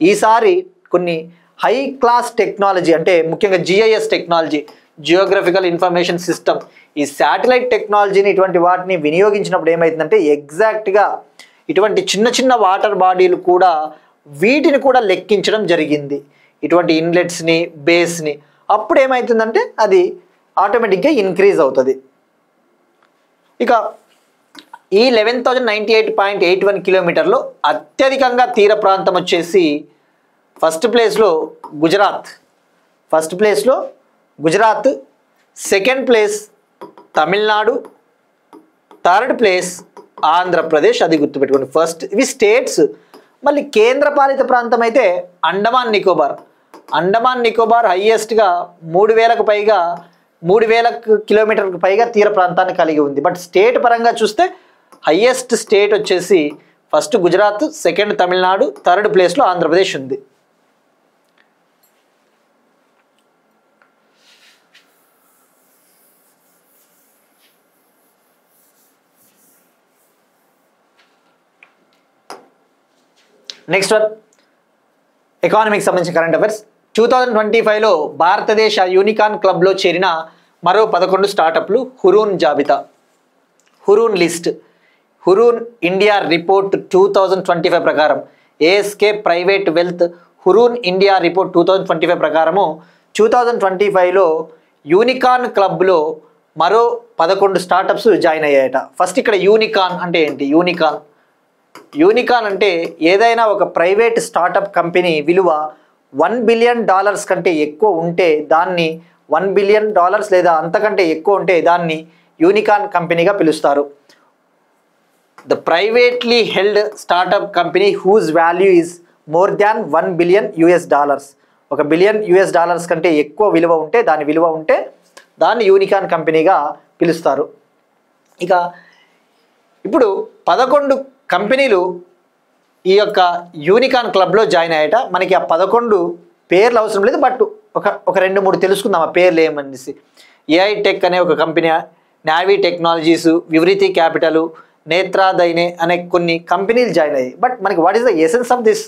ఈసారి కొన్ని హై క్లాస్ టెక్నాలజీ అంటే ముఖ్యంగా GIS technology, geographical information system, ఈ శాటిలైట్ టెక్నాలజీని ఇటువంటి వాటిని వినియోగించినప్పుడు ఏమవుతుందంటే ఎగ్జాక్ట్గా ఇటువంటి చిన్న చిన్న వాటర్ బాడీలు కూడా వీటిని కూడా లెక్కించడం జరిగింది, ఇటువంటి ఇన్లెట్స్ని, బేస్ని. అప్పుడు ఏమవుతుందంటే అది ఆటోమేటిక్గా ఇంక్రీజ్ అవుతుంది. ఇక ఈ 11,098.81 కిలోమీటర్లో అత్యధికంగా తీర ప్రాంతం వచ్చేసి ఫస్ట్ ప్లేస్లో Gujarat, second place Tamil Nadu, third place Andhra Pradesh. అది గుర్తుపెట్టుకోండి. ఫస్ట్ ఇవి స్టేట్స్. మళ్ళీ కేంద్రపాలిత ప్రాంతం అయితే అండమాన్ నికోబార్ హైయెస్ట్గా 3,000 కిలోమీటర్లకు పైగా తీర ప్రాంతాన్ని కలిగి ఉంది. బట్ స్టేట్ పరంగా చూస్తే హైయెస్ట్ స్టేట్ వచ్చేసి first Gujarat, second Tamil Nadu, third ప్లేస్లో ఆంధ్రప్రదేశ్ ఉంది. నెక్స్ట్ వన్ ఎకానమీకి సంబంధించిన కరెంట్ అఫైర్స్. 2025లో భారతదేశ యూనికార్న్ క్లబ్లో చేరిన మరో 11 స్టార్టప్లు. హురూన్ జాబితా, Hurun list. Hurun India report 2025 ప్రకారం ASK private wealth Hurun India report 2025 ప్రకారము 2025లో యూనికార్న్ క్లబ్లో మరో 11 స్టార్టప్స్ జాయిన్ అయ్యాయట. ఫస్ట్ ఇక్కడ యూనికార్న్ అంటే ఏంటి? యూనికార్న్ అంటే ఏదైనా ఒక ప్రైవేట్ స్టార్టప్ కంపెనీ విలువ $1 బిలియన్ కంటే ఎక్కువ ఉంటే దాన్ని $1 బిలియన్ లేదా అంతకంటే ఎక్కువ ఉంటే దాన్ని యూనికార్న్ కంపెనీగా పిలుస్తారు. The privately held startup company whose value is more than $1 billion. $1 billion కంటే ఎక్కువ విలువ ఉంటే దాన్ని యూనికార్న్ కంపెనీగా పిలుస్తారు. ఇక ఇప్పుడు 11 కంపెనీలు ఈ యొక్క యూనికార్న్ క్లబ్లో జాయిన్ అయ్యాట. మనకి ఆ 11 పేర్లు అవసరం లేదు, బట్ ఒక 2-3 తెలుసుకుందాం ఆ పేర్లు ఏమనేసి. ఏఐ టెక్ అనే ఒక కంపెనీ, నావీ టెక్నాలజీస్, వివృతి క్యాపిటల్, నేత్రాదైనే అనే కొన్ని కంపెనీలు జాయిన్ అయ్యాయి. బట్ మనకి what is the essence of this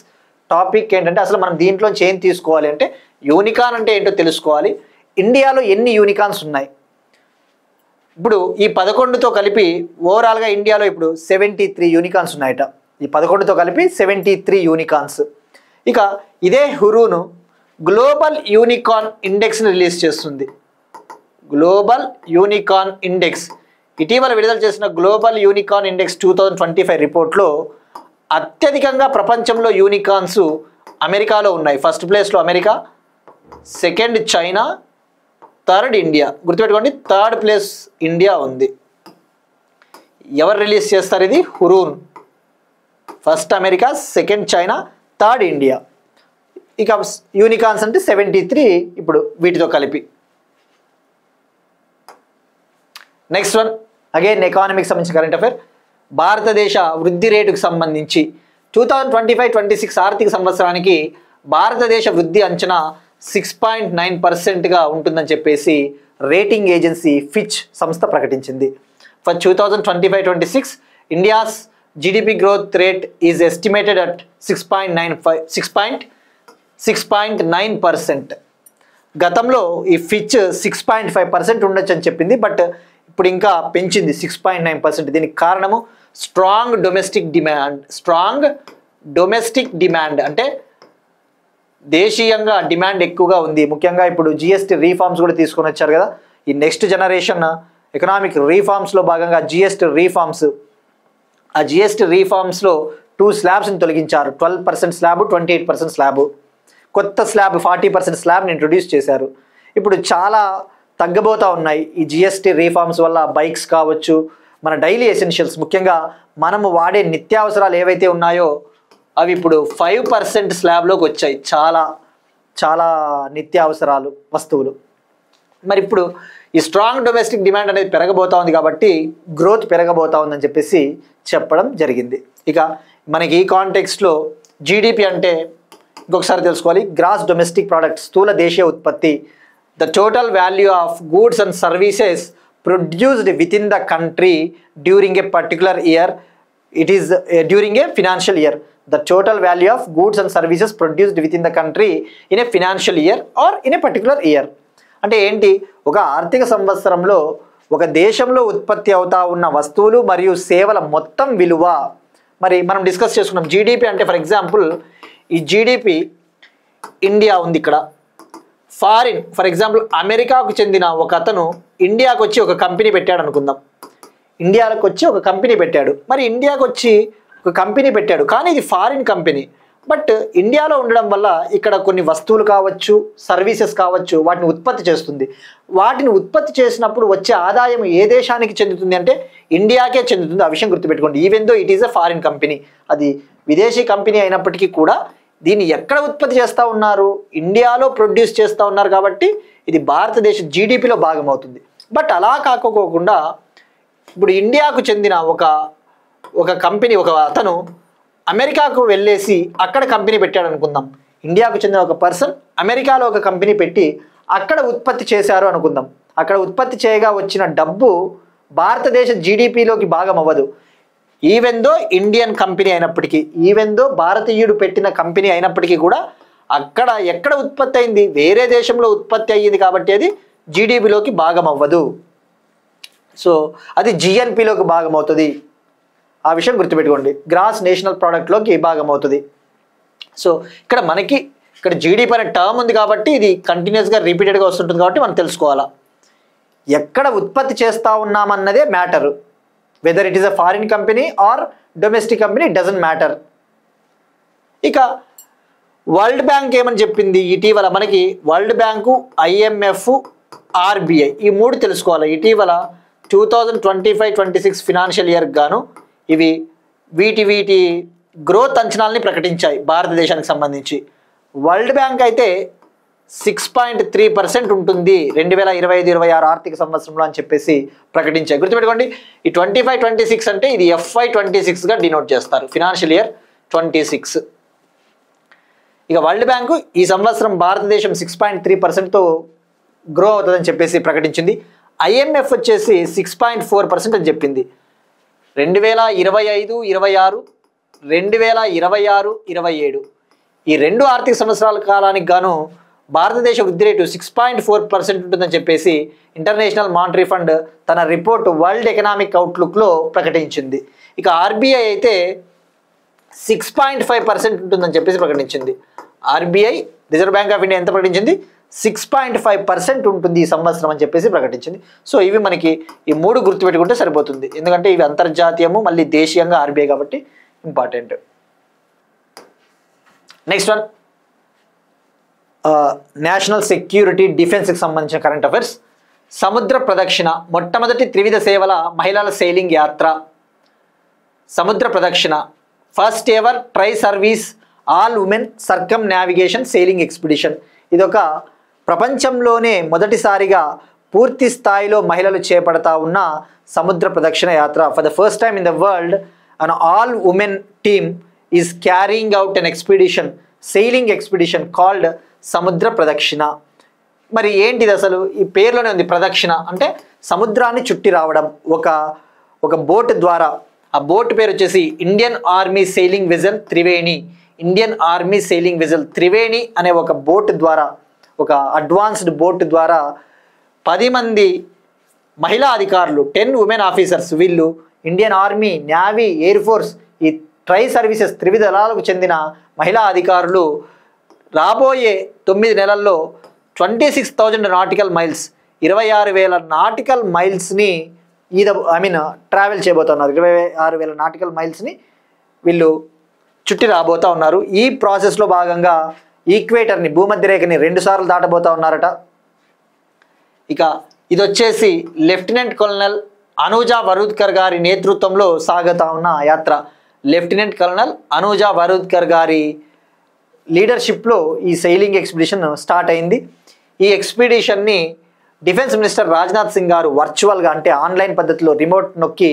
topic ఏంటంటే అసలు మనం దీంట్లో ఏం తీసుకోవాలి అంటే యూనికార్న్ అంటే ఏంటో తెలుసుకోవాలి. ఇండియాలో ఎన్ని యూనికార్న్స్ ఉన్నాయి? ఇప్పుడు ఈ 11తో కలిపి ఓవరాల్గా ఇండియాలో ఇప్పుడు 73 యూనికార్న్స్ ఉన్నాయట. ఈ 11తో కలిపి 73 యూనికార్న్స్. ఇక ఇదే హురూను గ్లోబల్ యూనికార్న్ ఇండెక్స్ని రిలీజ్ చేస్తుంది. గ్లోబల్ యూనికార్న్ ఇండెక్స్ ఇటీవల విడుదల చేసిన గ్లోబల్ యూనికార్న్ ఇండెక్స్ 2025 రిపోర్ట్లో అత్యధికంగా ప్రపంచంలో యూనికార్న్స్ అమెరికాలో ఉన్నాయి. ఫస్ట్ ప్లేస్లో America, second China, third India. గుర్తుపెట్టుకోండి, థర్డ్ ప్లేస్ ఇండియా ఉంది. ఎవరు రిలీజ్ చేస్తారు ఇది? Hurun. First America, second China, third India. ఇక యూనికార్న్స్ అంటే 73 ఇప్పుడు వీటితో కలిపి. నెక్స్ట్ వన్ అగైన్ ఎకానమీకి సంబంధించిన కరెంట్ అఫైర్. భారతదేశ వృద్ధి రేటుకు సంబంధించి 2025-26 ఆర్థిక సంవత్సరానికి భారతదేశ వృద్ధి అంచనా 6.9%గా ఉంటుందని చెప్పేసి రేటింగ్ ఏజెన్సీ ఫిచ్ సంస్థ ప్రకటించింది. For 2025-26 India's GDP growth rate is estimated at 6.9%. గతంలో ఈ ఫిచ్ 6.5% ఉండొచ్చు అని చెప్పింది, బట్ ఇప్పుడు ఇంకా పెంచింది 6.9%. దీనికి కారణము స్ట్రాంగ్ డొమెస్టిక్ డిమాండ్ అంటే దేశీయంగా డిమాండ్ ఎక్కువగా ఉంది. ముఖ్యంగా ఇప్పుడు జిఎస్టీ రీఫార్మ్స్ కూడా తీసుకొని వచ్చారు కదా. ఈ నెక్స్ట్ జనరేషన్ ఎకనామిక్ రీఫార్మ్స్లో భాగంగా జిఎస్టీ రీఫార్మ్స్లో 2 స్లాబ్స్ని తొలగించారు. 12% స్లాబ్, 28% స్లాబ్. కొత్త స్లాబ్ 40% స్లాబ్ని ఇంట్రొడ్యూస్ చేశారు. ఇప్పుడు చాలా తగ్గబోతూ ఉన్నాయి ఈ జిఎస్టీ రీఫార్మ్స్ వల్ల. బైక్స్ కావచ్చు, మన డైలీ ఎసెన్షియల్స్, ముఖ్యంగా మనము వాడే నిత్యావసరాలు ఏవైతే ఉన్నాయో అవి ఇప్పుడు 5% స్లాబ్లోకి వచ్చాయి. చాలా నిత్యావసరాలు వస్తువులు. మరి ఇప్పుడు ఈ స్ట్రాంగ్ డొమెస్టిక్ డిమాండ్ అనేది పెరగబోతా ఉంది కాబట్టి గ్రోత్ పెరగబోతా ఉందని చెప్పేసి చెప్పడం జరిగింది. ఇక మనకి ఈ కాంటెక్స్ట్లో జీడిపి అంటే ఇంకొకసారి తెలుసుకోవాలి. గ్రాస్ డొమెస్టిక్ ప్రోడక్ట్, స్థూల దేశీయ ఉత్పత్తి, the total value of goods and services produced with in the country during a particular year. It is during a financial year. The total value of goods and services produced within the country in a financial year or in a particular year. అంటే ఏంటి? ఒక ఆర్థిక సంవత్సరంలో ఒక దేశంలో ఉత్పత్తి అవుతా ఉన్న వస్తువులు మరియు సేవల మొత్తం విలువ. మరి మనం డిస్కస్ చేసుకున్నాం జీడిపి అంటే ఫర్ ఎగ్జాంపుల్ ఈ జీడిపి ఇండియా ఉంది ఇక్కడ. ఫర్ ఎగ్జాంపుల్ అమెరికాకు చెందిన ఒక అతను ఇండియాకు వచ్చి ఒక కంపెనీ పెట్టాడు అనుకుందాం. ఇండియాకు వచ్చి ఒక కంపెనీ పెట్టాడు. మరి ఇండియాకు వచ్చి ఒక కంపెనీ పెట్టాడు, కానీ ఇది ఫారిన్ కంపెనీ. బట్ ఇండియాలో ఉండడం వల్ల ఇక్కడ కొన్ని వస్తువులు కావచ్చు, సర్వీసెస్ కావచ్చు, వాటిని ఉత్పత్తి చేస్తుంది. వాటిని ఉత్పత్తి చేసినప్పుడు వచ్చే ఆదాయం ఏ దేశానికి చెందుతుంది అంటే ఇండియాకే చెందుతుంది. ఆ విషయం గుర్తుపెట్టుకోండి. Even though it is a foreign company, అది విదేశీ కంపెనీ అయినప్పటికీ కూడా దీన్ని ఎక్కడ ఉత్పత్తి చేస్తూ ఉన్నారు? ఇండియాలో ప్రొడ్యూస్ చేస్తూ ఉన్నారు కాబట్టి ఇది భారతదేశ జీడిపిలో భాగం అవుతుంది. బట్ అలా కాకపోకుండా ఇప్పుడు ఇండియాకు చెందిన ఒక కంపెనీ, ఒక అతను అమెరికాకు వెళ్ళేసి అక్కడ కంపెనీ పెట్టాడు అనుకుందాం. ఇండియాకు చెందిన ఒక పర్సన్ అమెరికాలో ఒక కంపెనీ పెట్టి అక్కడ ఉత్పత్తి చేశారు అనుకుందాం. అక్కడ ఉత్పత్తి చేయగా వచ్చిన డబ్బు భారతదేశ జీడిపిలోకి భాగం అవ్వదు. ఈవెన్ దో ఇండియన్ కంపెనీ అయినప్పటికీ, ఈవెన్ దో భారతీయుడు పెట్టిన కంపెనీ అయినప్పటికీ కూడా అక్కడ ఎక్కడ ఉత్పత్తి అయింది? వేరే దేశంలో ఉత్పత్తి అయ్యింది కాబట్టి అది జీడిపిలోకి భాగం అవ్వదు. సో అది జిఎన్పిలోకి భాగం అవుతుంది. ఆ విషయం గుర్తుపెట్టుకోండి. గ్రాస్ నేషనల్ ప్రోడక్ట్లోకి భాగం అవుతుంది. సో ఇక్కడ మనకి ఇక్కడ జీడిపి అనే టర్మ్ ఉంది కాబట్టి ఇది కంటిన్యూస్గా రిపీటెడ్గా వస్తుంటుంది కాబట్టి మనం తెలుసుకోవాలా. ఎక్కడ ఉత్పత్తి చేస్తూ ఉన్నామన్నదే matter. Whether it is a foreign company or domestic company, it doesn't matter. ఇక వరల్డ్ బ్యాంక్ ఏమని చెప్పింది ఇటీవల మనకి? వరల్డ్ బ్యాంకు, IMF, RBI ఈ మూడు తెలుసుకోవాలి. ఇటీవల 2025-26 ఫినాన్షియల్ ఇయర్కి గాను ఇవి వీటి గ్రోత్ అంచనాలని ప్రకటించాయి భారతదేశానికి సంబంధించి. వరల్డ్ బ్యాంక్ అయితే 6.3% ఉంటుంది 2025-26 ఆర్థిక సంవత్సరంలో అని చెప్పేసి ప్రకటించాయి. గుర్తుపెట్టుకోండి, ఈ 25-26 అంటే ఇది FY26గా డినోట్ చేస్తారు, ఫినాన్షియల్ ఇయర్ 26. ఇక వరల్డ్ బ్యాంకు ఈ సంవత్సరం భారతదేశం 6.3%తో గ్రో అవుతుందని చెప్పేసి ప్రకటించింది. IMF వచ్చేసి 6.4% అని చెప్పింది. 2025-26, 2026-27 ఈ 2 ఆర్థిక సంవత్సరాల కాలానికి గాను భారతదేశ వృద్ధి రేటు 6.4% ఉంటుందని చెప్పేసి ఇంటర్నేషనల్ మానిటరీ ఫండ్ తన రిపోర్ట్ వరల్డ్ ఎకనామిక్ అవుట్లుక్లో ప్రకటించింది. ఇక RBI అయితే 6.5% ఉంటుందని చెప్పేసి ప్రకటించింది. RBI, reserve bank of India ఎంత ప్రకటించింది? 6.5% ఉంటుంది ఈ సంవత్సరం అని చెప్పేసి ప్రకటించింది. సో ఇవి మనకి ఈ 3 గుర్తుపెట్టుకుంటే సరిపోతుంది, ఎందుకంటే ఇవి అంతర్జాతీయము మళ్ళీ దేశీయంగా RBI కాబట్టి important. Next one, national security డిఫెన్స్కి సంబంధించిన కరెంట్ అఫైర్స్. సముద్ర ప్రదక్షిణ, మొట్టమొదటి త్రివిధ సేవల మహిళల సెయిలింగ్ యాత్ర. సముద్ర ప్రదక్షిణ, first ever tri service all women circumnavigation sailing expedition. ఇదొక ప్రపంచంలోనే మొదటిసారిగా పూర్తి స్థాయిలో మహిళలు చేపడతా ఉన్న సముద్ర ప్రదక్షిణ యాత్ర. For the first time in the world an all women team is carrying out an expedition, sailing expedition called సముద్ర ప్రదక్షిణ. మరి ఏంటిది అసలు? ఈ పేరులోనే ఉంది ప్రదక్షిణ అంటే సముద్రాన్ని చుట్టి రావడం ఒక బోట్ ద్వారా. ఆ బోట్ పేరు వచ్చేసి Indian army sailing vessel Triveni. Indian army sailing vessel Triveni అనే ఒక బోట్ ద్వారా, ఒక అడ్వాన్స్డ్ బోట్ ద్వారా 10 మంది మహిళా అధికారులు, 10 ఉమెన్ ఆఫీసర్స్, వీళ్ళు Indian army, navy, air force ఈ ట్రై సర్వీసెస్ త్రివిధ దళాలకు చెందిన మహిళా అధికారులు రాబోయే 9 నెలల్లో 26,000 నాటికల్ మైల్స్, 26,000 నాటికల్ మైల్స్ని ట్రావెల్ చేయబోతున్నారు. 26,000 నాటికల్ మైల్స్ని వీళ్ళు చుట్టి రాబోతూ ఉన్నారు. ఈ ప్రాసెస్లో భాగంగా ఈక్వేటర్ని, భూమధ్య రేఖని 2 సార్లు దాటబోతూ ఉన్నారట. ఇక ఇది వచ్చేసి లెఫ్టినెంట్ కల్నల్ అనూజా వరూద్కర్ గారి నేతృత్వంలో సాగుతా ఉన్న యాత్ర. లెఫ్టినెంట్ కల్నల్ అనూజా వరూద్కర్ గారి లీడర్షిప్లో ఈ సెయిలింగ్ ఎక్స్పిడిషన్ స్టార్ట్ అయింది. ఈ ఎక్స్పిడిషన్ని డిఫెన్స్ మినిస్టర్ రాజ్నాథ్ సింగ్ గారు వర్చువల్గా అంటే ఆన్లైన్ పద్ధతిలో రిమోట్ నొక్కి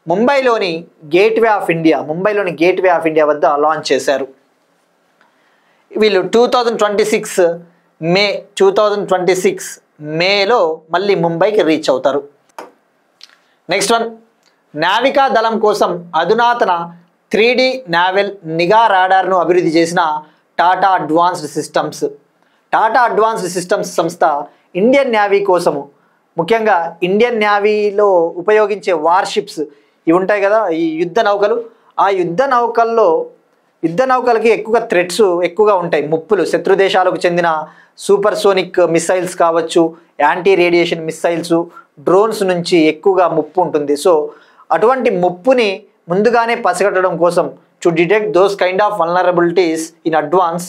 ముంబైలోని గేట్వే ఆఫ్ ఇండియా వద్ద లాంచ్ చేశారు. వీళ్ళు 2026 మేలో మళ్ళీ ముంబైకి రీచ్ అవుతారు. నెక్స్ట్ వన్, నావికా దళం కోసం అధునాతన 3D నావెల్ నిఘా రాడార్ను అభివృద్ధి చేసిన టాటా అడ్వాన్స్డ్ సిస్టమ్స్ సంస్థ ఇండియన్ నేవీ కోసము, ముఖ్యంగా ఇండియన్ నేవీలో ఉపయోగించే వార్షిప్స్ ఇవి ఉంటాయి కదా, ఈ యుద్ధ నౌకలు. ఆ యుద్ధ నౌకలకి ఎక్కువగా థ్రెట్స్ ఎక్కువగా ఉంటాయి, ముప్పులు. శత్రు దేశాలకు చెందిన సూపర్సోనిక్ మిసైల్స్ కావచ్చు, యాంటీ రేడియేషన్ మిసైల్స్, డ్రోన్స్ నుంచి ఎక్కువగా ముప్పు ఉంటుంది. సో అటువంటి ముప్పుని ముందుగానే పసిగట్టడం కోసం, to detect those kind of vulnerabilities in advance,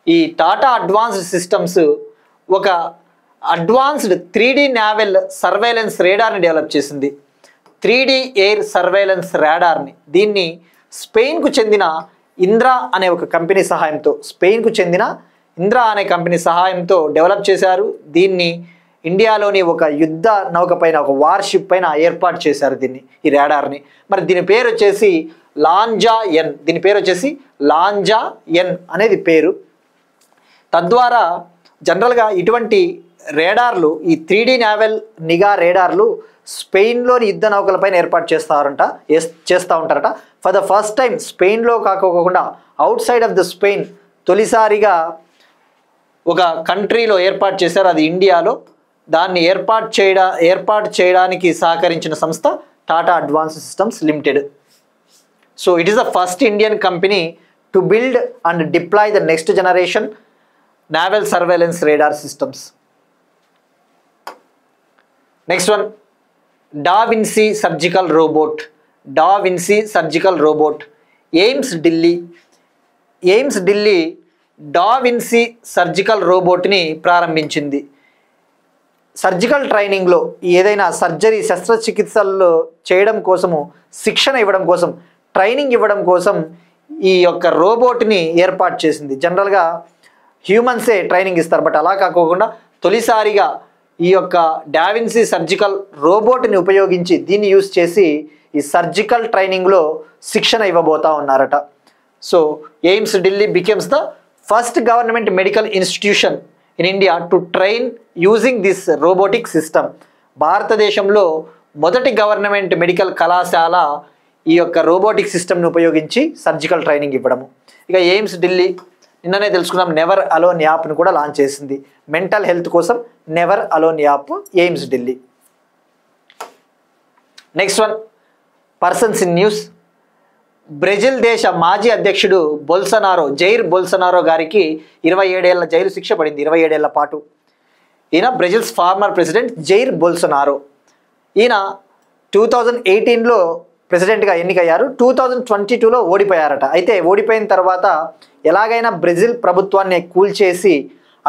ఈ టాటా అడ్వాన్స్డ్ సిస్టమ్స్ ఒక అడ్వాన్స్డ్ 3D నావెల్ సర్వేలెన్స్ రేడార్ని డెవలప్ చేసింది. 3D air surveillance రాడార్ని. దీన్ని స్పెయిన్కు చెందిన ఇంద్రా అనే ఒక కంపెనీ సహాయంతో డెవలప్ చేశారు. దీన్ని ఇండియాలోని ఒక యుద్ధ నౌక పైన, ఒక వార్షిప్ పైన ఏర్పాటు చేశారు ఈ రాడార్ని. మరి దీని పేరు వచ్చేసి లాంజా ఎన్ అనేది పేరు. తద్వారా జనరల్గా ఇటువంటి రేడార్లు, ఈ 3D నావెల్ నిఘా రేడార్లు స్పెయిన్లోని యుద్ధ నౌకలపైన ఏర్పాటు చేస్తూ ఉంటారట. ఫర్ ద ఫస్ట్ టైం స్పెయిన్లో కాకోకుండా out side of the Spain తొలిసారిగా ఒక కంట్రీలో ఏర్పాటు చేశారు, అది ఇండియాలో. దాన్ని ఏర్పాటు చేయడానికి సహకరించిన సంస్థ Tata advanced systems limited. So it is the first Indian company to build and deploy the next generation naval surveillance radar systems. Next one, Da Vinci surgical robot. Da Vinci surgical robot. AIIMS Delhi. AIIMS Delhi Da Vinci surgical robot ni ప్రారంభించింది. సర్జికల్ ట్రైనింగ్లో ఏదైనా సర్జరీ శస్త్రచికిత్సల్లో చేయడం కోసము శిక్షణ ఇవ్వడం కోసం ట్రైనింగ్ ఇవ్వడం కోసం ఈ యొక్క రోబోట్ని ఏర్పాటు చేసింది. జనరల్గా హ్యూమన్సే ట్రైనింగ్ ఇస్తారు, బట్ అలా కాకుండా తొలిసారిగా ఈ యొక్క డావిన్సీ సర్జికల్ రోబోట్ని ఉపయోగించి దీన్ని యూజ్ చేసి ఈ సర్జికల్ ట్రైనింగ్లో శిక్షణ ఇవ్వబోతా ఉన్నారట. So AIIMS Delhi becomes the first government medical institution in India to train using this robotic system. భారతదేశంలో మొదటి గవర్నమెంట్ మెడికల్ కళాశాల ఈ యొక్క రోబోటిక్ సిస్టమ్ని ఉపయోగించి సర్జికల్ ట్రైనింగ్ ఇవ్వడము. ఇక ఎయిమ్స్ ఢిల్లీ నిన్ననే తెలుసుకున్నాం, నెవర్ అలోన్ యాప్ను కూడా లాంచ్ చేసింది. మెంటల్ హెల్త్ కోసం never alone app AIIMS Delhi. Next one, persons in news. Brazil దేశ మాజీ అధ్యక్షుడు బొల్సనారో, జైర్ బొల్సనారో గారికి 27 ఏళ్ల జైలు శిక్ష పడింది, 27 ఏళ్ల పాటు. ఈయన బ్రెజిల్స్ ఫార్మర్ ప్రెసిడెంట్ జైర్ బొల్సనారో. ఈయన 2018లో ప్రెసిడెంట్గా ఎన్నికయ్యారు, 2022లో ఓడిపోయారట. అయితే ఓడిపోయిన తర్వాత ఎలాగైనా బ్రెజిల్ ప్రభుత్వాన్ని కూల్చేసి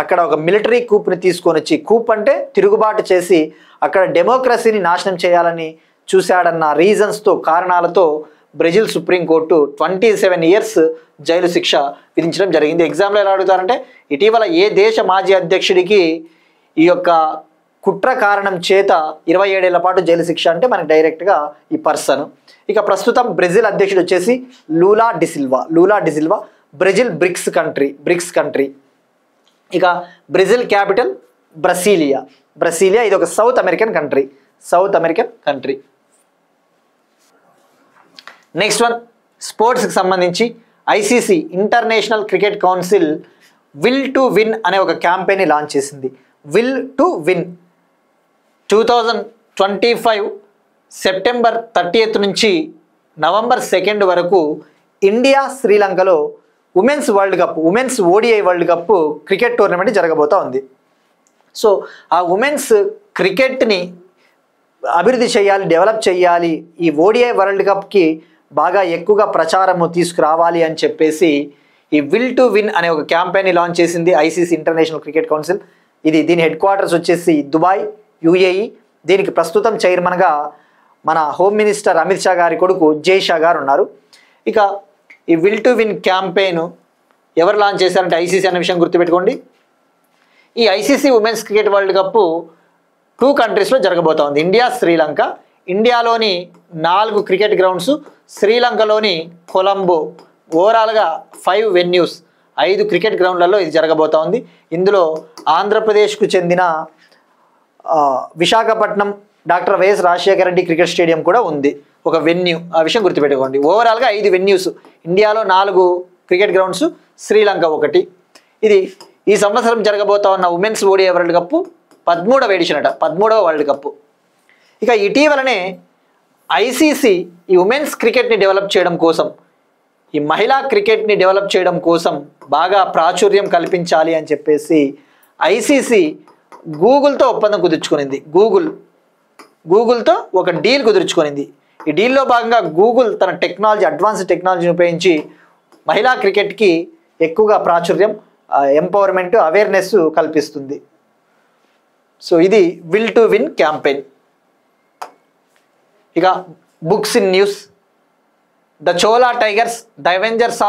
అక్కడ ఒక మిలిటరీ కూప్ని తీసుకొని వచ్చి, కూప్ అంటే తిరుగుబాటు చేసి అక్కడ డెమోక్రసీని నాశనం చేయాలని చూశాడన్న రీజన్స్తో, కారణాలతో బ్రెజిల్ సుప్రీంకోర్టు 27 ఇయర్స్ జైలు శిక్ష విధించడం జరిగింది. ఎగ్జామ్లో ఎలా అడుగుతారంటే ఇటీవల ఏ దేశ మాజీ అధ్యక్షుడికి ఈ యొక్క కుట్ర కారణం చేత 27 ఏళ్ల పాటు జైలు శిక్ష అంటే మనకి డైరెక్ట్గా ఈ పర్సన్. ఇక ప్రస్తుతం బ్రెజిల్ అధ్యక్షుడు వచ్చేసి Lula da Silva. Brazil BRICS country. ఇక బ్రెజిల్ క్యాపిటల్ బ్రసీలియా. ఇది ఒక South American country. Next one, స్పోర్ట్స్కి సంబంధించి ICC international cricket council will to win అనే ఒక క్యాంపెయిన్ని లాంచ్ చేసింది. Will to win 2025 September 30th నుంచి నవంబర్ 2 వరకు ఇండియా శ్రీలంకలో women's ODI world cup cricket tournament జరగబోతా ఉంది. సో ఆ ఉమెన్స్ క్రికెట్ని అభివృద్ధి చేయాలి, డెవలప్ చేయాలి, ఈ ఓడిఐ వరల్డ్ కప్కి బాగా ఎక్కువగా ప్రచారము తీసుకురావాలి అని చెప్పేసి ఈ విల్ టు విన్ అనే ఒక క్యాంపెయిన్ని లాంచ్ చేసింది ఐసీసీ ఇంటర్నేషనల్ క్రికెట్ కౌన్సిల్. దీని హెడ్ క్వార్టర్స్ వచ్చేసి దుబాయ్, యుఏఈ. దీనికి ప్రస్తుతం చైర్మన్గా మన హోమ్ మినిస్టర్ అమిత్ షా గారి కొడుకు జై షా గారు ఉన్నారు. ఇక ఈ విల్ టు విన్ క్యాంపెయిన్ ఎవరు లాంచ్ చేశారంటే ఐసీసీ అనే విషయం గుర్తుపెట్టుకోండి. ఈ ICC women's cricket world cup 2 కంట్రీస్లో జరగబోతా ఉంది, ఇండియా, శ్రీలంక. ఇండియాలోని 4 క్రికెట్ గ్రౌండ్స్, శ్రీలంకలోని కొలంబో. ఓవరాల్గా 5 వెన్యూస్, 5 క్రికెట్ గ్రౌండ్లలో ఇది జరగబోతా ఉంది. ఇందులో ఆంధ్రప్రదేశ్కు చెందిన Visakhapatnam doctor YS Rajasekhara Reddy cricket stadium కూడా ఉంది, ఒక వెన్యూ. ఆ విషయం గుర్తుపెట్టుకోండి. ఓవరాల్గా 5 వెన్యూస్, ఇండియాలో 4 క్రికెట్ గ్రౌండ్స్, శ్రీలంక 1. ఇది ఈ సంవత్సరం జరగబోతా ఉన్న ఉమెన్స్ ఓడిఐ వరల్డ్ కప్ 13వ ఎడిషన్ అట, 13వ వరల్డ్ కప్. ఇక ఇటీవలనే ఐసీసీ ఈ ఉమెన్స్ క్రికెట్ని డెవలప్ చేయడం కోసం, ఈ మహిళా క్రికెట్ని డెవలప్ చేయడం కోసం బాగా ప్రాచుర్యం కల్పించాలి అని చెప్పేసి ఐసీసీ గూగుల్తో ఒప్పందం కుదుర్చుకునింది. గూగుల్తో ఒక డీల్ కుదుర్చుకునింది. ఈ డీల్లో భాగంగా గూగుల్ తన అడ్వాన్స్ టెక్నాలజీని ఉపయోగించి మహిళా క్రికెట్కి ఎక్కువగా ప్రాచుర్యం, ఎంపవర్మెంట్, అవేర్నెస్ కల్పిస్తుంది. సో ఇది విల్ టు విన్ క్యాంపెయిన్. ఇక books in news. The Chola tigers, the Avengers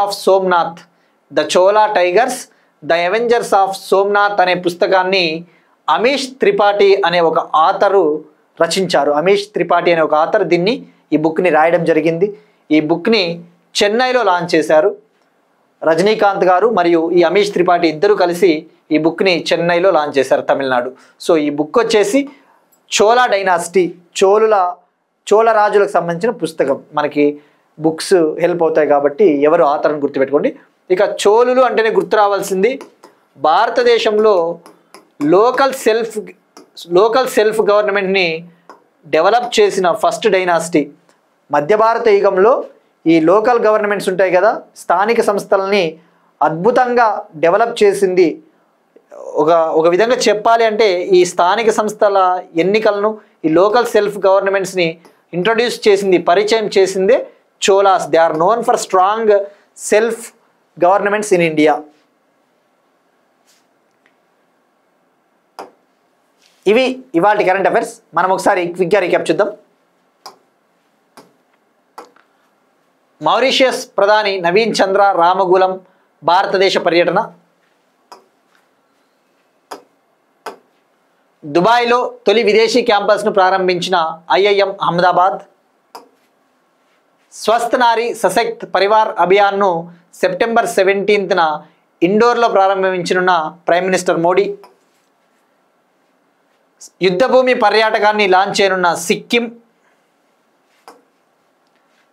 of Somnath అనే పుస్తకాన్ని అమీష్ త్రిపాఠి అనే ఒక ఆథరు రచించారు. ఈ బుక్ని రాయడం జరిగింది. ఈ బుక్ని చెన్నైలో లాంచ్ చేశారు. రజనీకాంత్ గారు మరియు ఈ అమీష్ త్రిపాఠి ఇద్దరు కలిసి ఈ బుక్ని చెన్నైలో లాంచ్ చేశారు, తమిళనాడు. సో ఈ బుక్ వచ్చేసి చోళా డైనాసిటీ, చోళ రాజులకు సంబంధించిన పుస్తకం. మనకి బుక్స్ హెల్ప్ అవుతాయి కాబట్టి ఎవరు ఆథర్ని గుర్తుపెట్టుకోండి. ఇక చోళులు అంటేనే గుర్తు రావాల్సింది భారతదేశంలో లోకల్ సెల్ఫ్ గవర్నమెంట్ని డెవలప్ చేసిన ఫస్ట్ డైనాసిటీ. మధ్య భారత యుగంలో ఈ లోకల్ గవర్నమెంట్స్ ఉంటాయి కదా, స్థానిక సంస్థలని అద్భుతంగా డెవలప్ చేసింది. ఒక విధంగా చెప్పాలి అంటే ఈ స్థానిక సంస్థల ఎన్నికలను, ఈ లోకల్ సెల్ఫ్ గవర్నమెంట్స్ని ఇంట్రడ్యూస్ చేసింది, పరిచయం చేసిందే Cholas. They are known for strong self governments in India. ఇవి ఇవాల్టి కరెంట్ అఫైర్స్. మనం ఒకసారి క్విక్గా రీక్యాప్ చూద్దాం. మారిషియస్ ప్రధాని నవీన్ చంద్ర రామగూలం భారతదేశ పర్యటన. దుబాయ్లో తొలి విదేశీ క్యాంపస్ను ప్రారంభించిన ఐఐఎం అహ్మదాబాద్. స్వస్థ్ నారీ సశక్త్ పరివార్ అభియాన్ను సెప్టెంబర్ 17న ఇండోర్లో ప్రారంభించనున్న ప్రైమ్ మినిస్టర్ మోడీ. యుద్ధభూమి పర్యాటకాన్ని లాంచ్ చేయనున్న సిక్కిం.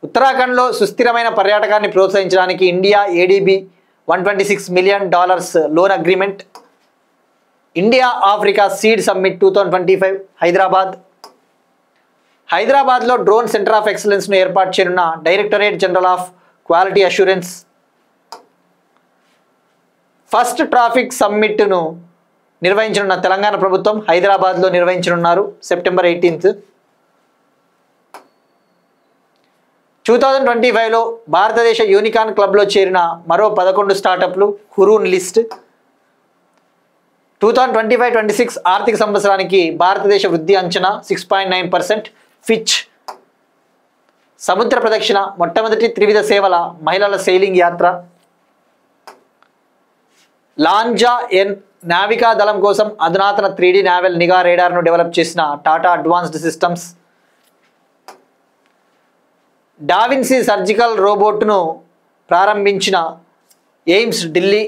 ఉత్తరాఖండ్లో సుస్థిరమైన పర్యాటకాన్ని ప్రోత్సహించడానికి India ADB $126 million loan agreement. India Africa seed summit 2025 Hyderabad. హైదరాబాద్లో డ్రోన్ సెంటర్ ఆఫ్ ఎక్సలెన్స్ను ఏర్పాటు చేయనున్న directorate general of quality assurance. First traffic సమ్మిట్ను నిర్వహించనున్న తెలంగాణ ప్రభుత్వం హైదరాబాద్లో నిర్వహించనున్నారు సెప్టెంబర్ 18th. 2025లో భారతదేశ యూనికార్న్ క్లబ్లో చేరిన మరో 11 స్టార్టప్లు హురూన్ లిస్ట్. 2025-26 ఆర్థిక సంవత్సరానికి భారతదేశ వృద్ధి అంచనా 6.9%. ఫిచ్. సముద్ర ప్రదక్షిణ మొట్టమొదటి త్రివిధ సేవల మహిళల సెయిలింగ్ యాత్ర. లాంజా ఎన్ నావికా దళం కోసం అధునాతన 3D నావెల్ నిఘా రేడార్ను డెవలప్ చేసిన Tata advanced systems. Da Vinci surgical రోబోట్ను ప్రారంభించిన ఎయిమ్స్ ఢిల్లీ.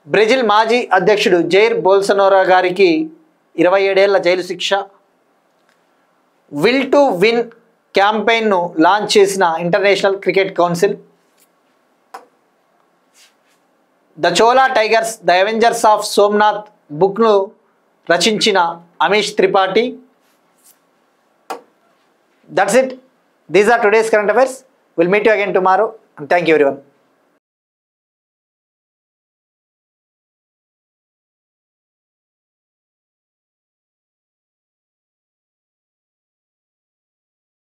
బ్రెజిల్ మాజీ అధ్యక్షుడు జైర్ బోల్సనోరో గారికి 27 ఏళ్ల జైలు శిక్ష. విల్ టు విన్ క్యాంపెయిన్ను లాంచ్ చేసిన international cricket council. The Chola tigers the Avengers of Somnath బుక్ను రచించిన Amish Tripathi. That's it. These are today's current affairs. We'll meet you again tomorrow, and thank you everyone.